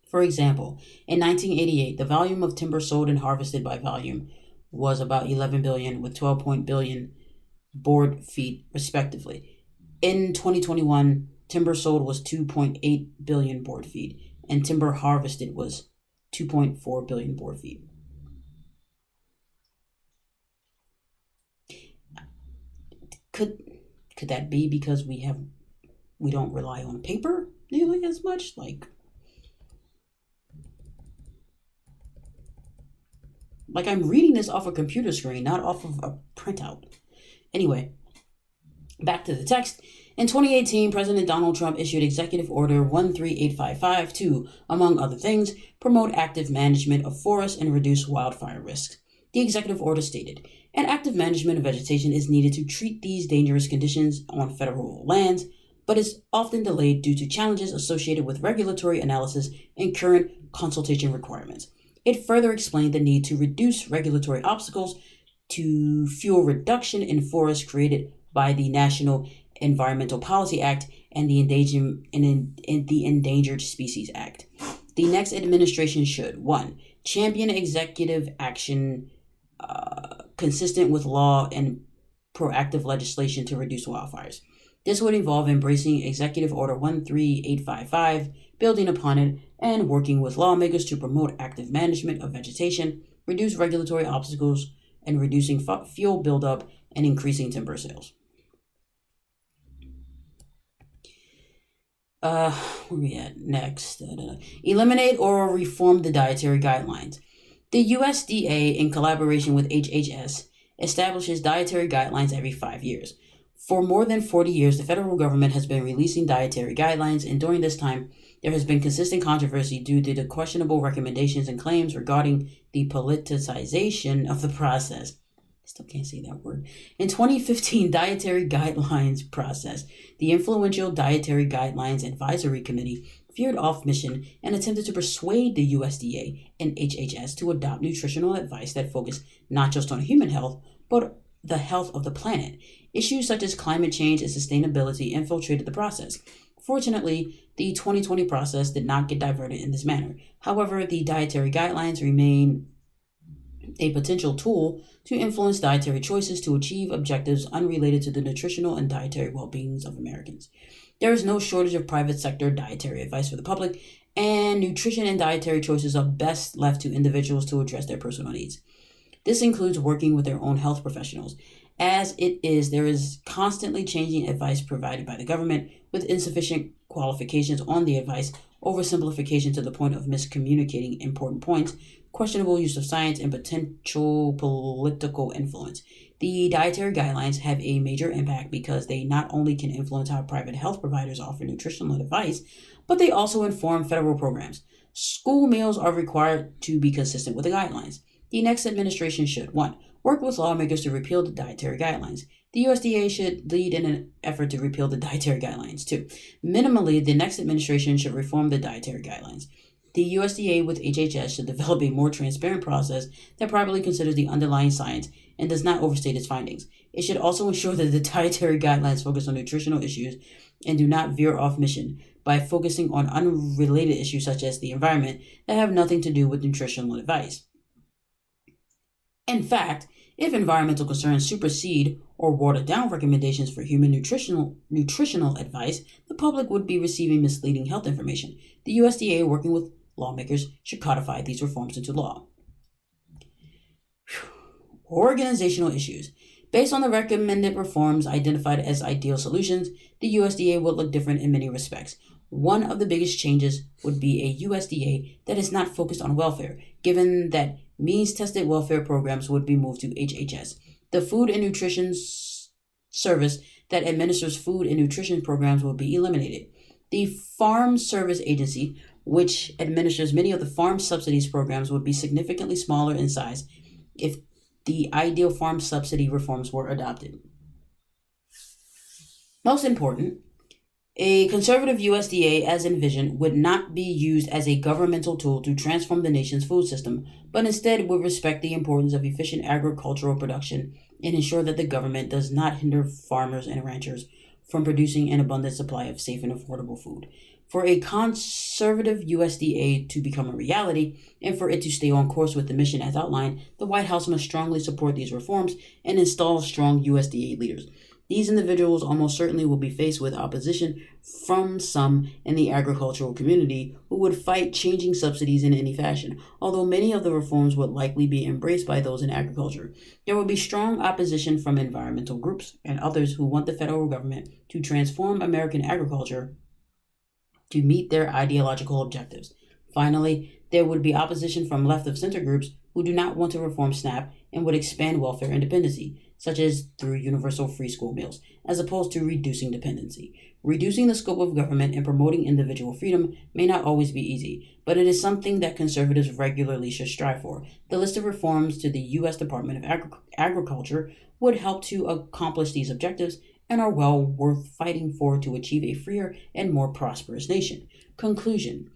Speaker 1: For example, in 1988, the volume of timber sold and harvested by volume was about 11 billion with 12 billion board feet respectively. In 2021, timber sold was 2.8 billion board feet and timber harvested was 2.4 billion board feet. Could that be because we don't rely on paper nearly as much? Like I'm reading this off a computer screen, not off of a printout. Anyway, back to the text. In 2018, President Donald Trump issued Executive Order 13855 to, among other things, promote active management of forests and reduce wildfire risks. The executive order stated, an active management of vegetation is needed to treat these dangerous conditions on federal lands, but is often delayed due to challenges associated with regulatory analysis and current consultation requirements. It further explained the need to reduce regulatory obstacles to fuel reduction in forests created by the National Environmental Policy Act and the Endangered Species Act. The next administration should 1. Champion executive action consistent with law and proactive legislation to reduce wildfires. This would involve embracing Executive Order 13855, building upon it, and working with lawmakers to promote active management of vegetation, reduce regulatory obstacles, and reducing fuel buildup and increasing timber sales. Where we at next? Eliminate or reform the dietary guidelines. The USDA, in collaboration with HHS, establishes dietary guidelines every 5 years. For more than 40 years, the federal government has been releasing dietary guidelines, and during this time, there has been consistent controversy due to the questionable recommendations and claims regarding the politicization of the process. Still can't say that word. In 2015, Dietary Guidelines Process, the influential Dietary Guidelines Advisory Committee veered off mission and attempted to persuade the USDA and HHS to adopt nutritional advice that focused not just on human health, but the health of the planet. Issues such as climate change and sustainability infiltrated the process. Fortunately, the 2020 process did not get diverted in this manner. However, the dietary guidelines remain a potential tool to influence dietary choices to achieve objectives unrelated to the nutritional and dietary well-being of Americans. There is no shortage of private sector dietary advice for the public, and nutrition and dietary choices are best left to individuals to address their personal needs. This includes working with their own health professionals. As it is, there is constantly changing advice provided by the government with insufficient qualifications on the advice, oversimplification to the point of miscommunicating important points, questionable use of science, and potential political influence. The dietary guidelines have a major impact because they not only can influence how private health providers offer nutritional advice, but they also inform federal programs. School meals are required to be consistent with the guidelines. The next administration should 1. Work with lawmakers to repeal the dietary guidelines. The USDA should lead in an effort to repeal the dietary guidelines. 2. Minimally, the next administration should reform the dietary guidelines. The USDA with HHS should develop a more transparent process that properly considers the underlying science and does not overstate its findings. It should also ensure that the dietary guidelines focus on nutritional issues and do not veer off mission by focusing on unrelated issues such as the environment that have nothing to do with nutritional advice. In fact, if environmental concerns supersede or water down recommendations for human nutritional advice, the public would be receiving misleading health information. The USDA, working with lawmakers, should codify these reforms into law. Organizational issues. Based on the recommended reforms identified as ideal solutions, the USDA would look different in many respects. One of the biggest changes would be a USDA that is not focused on welfare, given that means-tested welfare programs would be moved to HHS. The Food and Nutrition Service that administers food and nutrition programs will be eliminated. The Farm Service Agency, which administers many of the farm subsidies programs, would be significantly smaller in size if the ideal farm subsidy reforms were adopted. Most important, a conservative USDA, as envisioned, would not be used as a governmental tool to transform the nation's food system, but instead would respect the importance of efficient agricultural production and ensure that the government does not hinder farmers and ranchers from producing an abundant supply of safe and affordable food. For a conservative USDA to become a reality, and for it to stay on course with the mission as outlined, the White House must strongly support these reforms and install strong USDA leaders. These individuals almost certainly will be faced with opposition from some in the agricultural community who would fight changing subsidies in any fashion. Although many of the reforms would likely be embraced by those in agriculture, there will be strong opposition from environmental groups and others who want the federal government to transform American agriculture to meet their ideological objectives. Finally, there would be opposition from left-of-center groups who do not want to reform SNAP and would expand welfare and dependency, such as through universal free school meals, as opposed to reducing dependency. Reducing the scope of government and promoting individual freedom may not always be easy, but it is something that conservatives regularly should strive for. The list of reforms to the U.S. Department of Agriculture would help to accomplish these objectives and are well worth fighting for to achieve a freer and more prosperous nation. Conclusion.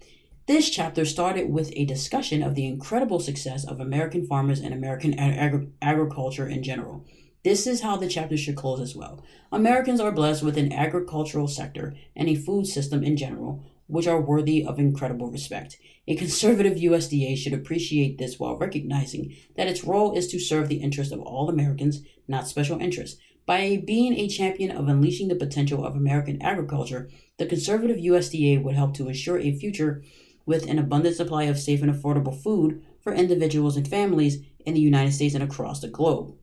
Speaker 1: This chapter started with a discussion of the incredible success of American farmers and American agriculture in general. This is how the chapter should close as well. Americans are blessed with an agricultural sector and a food system in general, which are worthy of incredible respect. A conservative USDA should appreciate this while recognizing that its role is to serve the interests of all Americans, not special interests. By being a champion of unleashing the potential of American agriculture, the conservative USDA would help to ensure a future with an abundant supply of safe and affordable food for individuals and families in the United States and across the globe.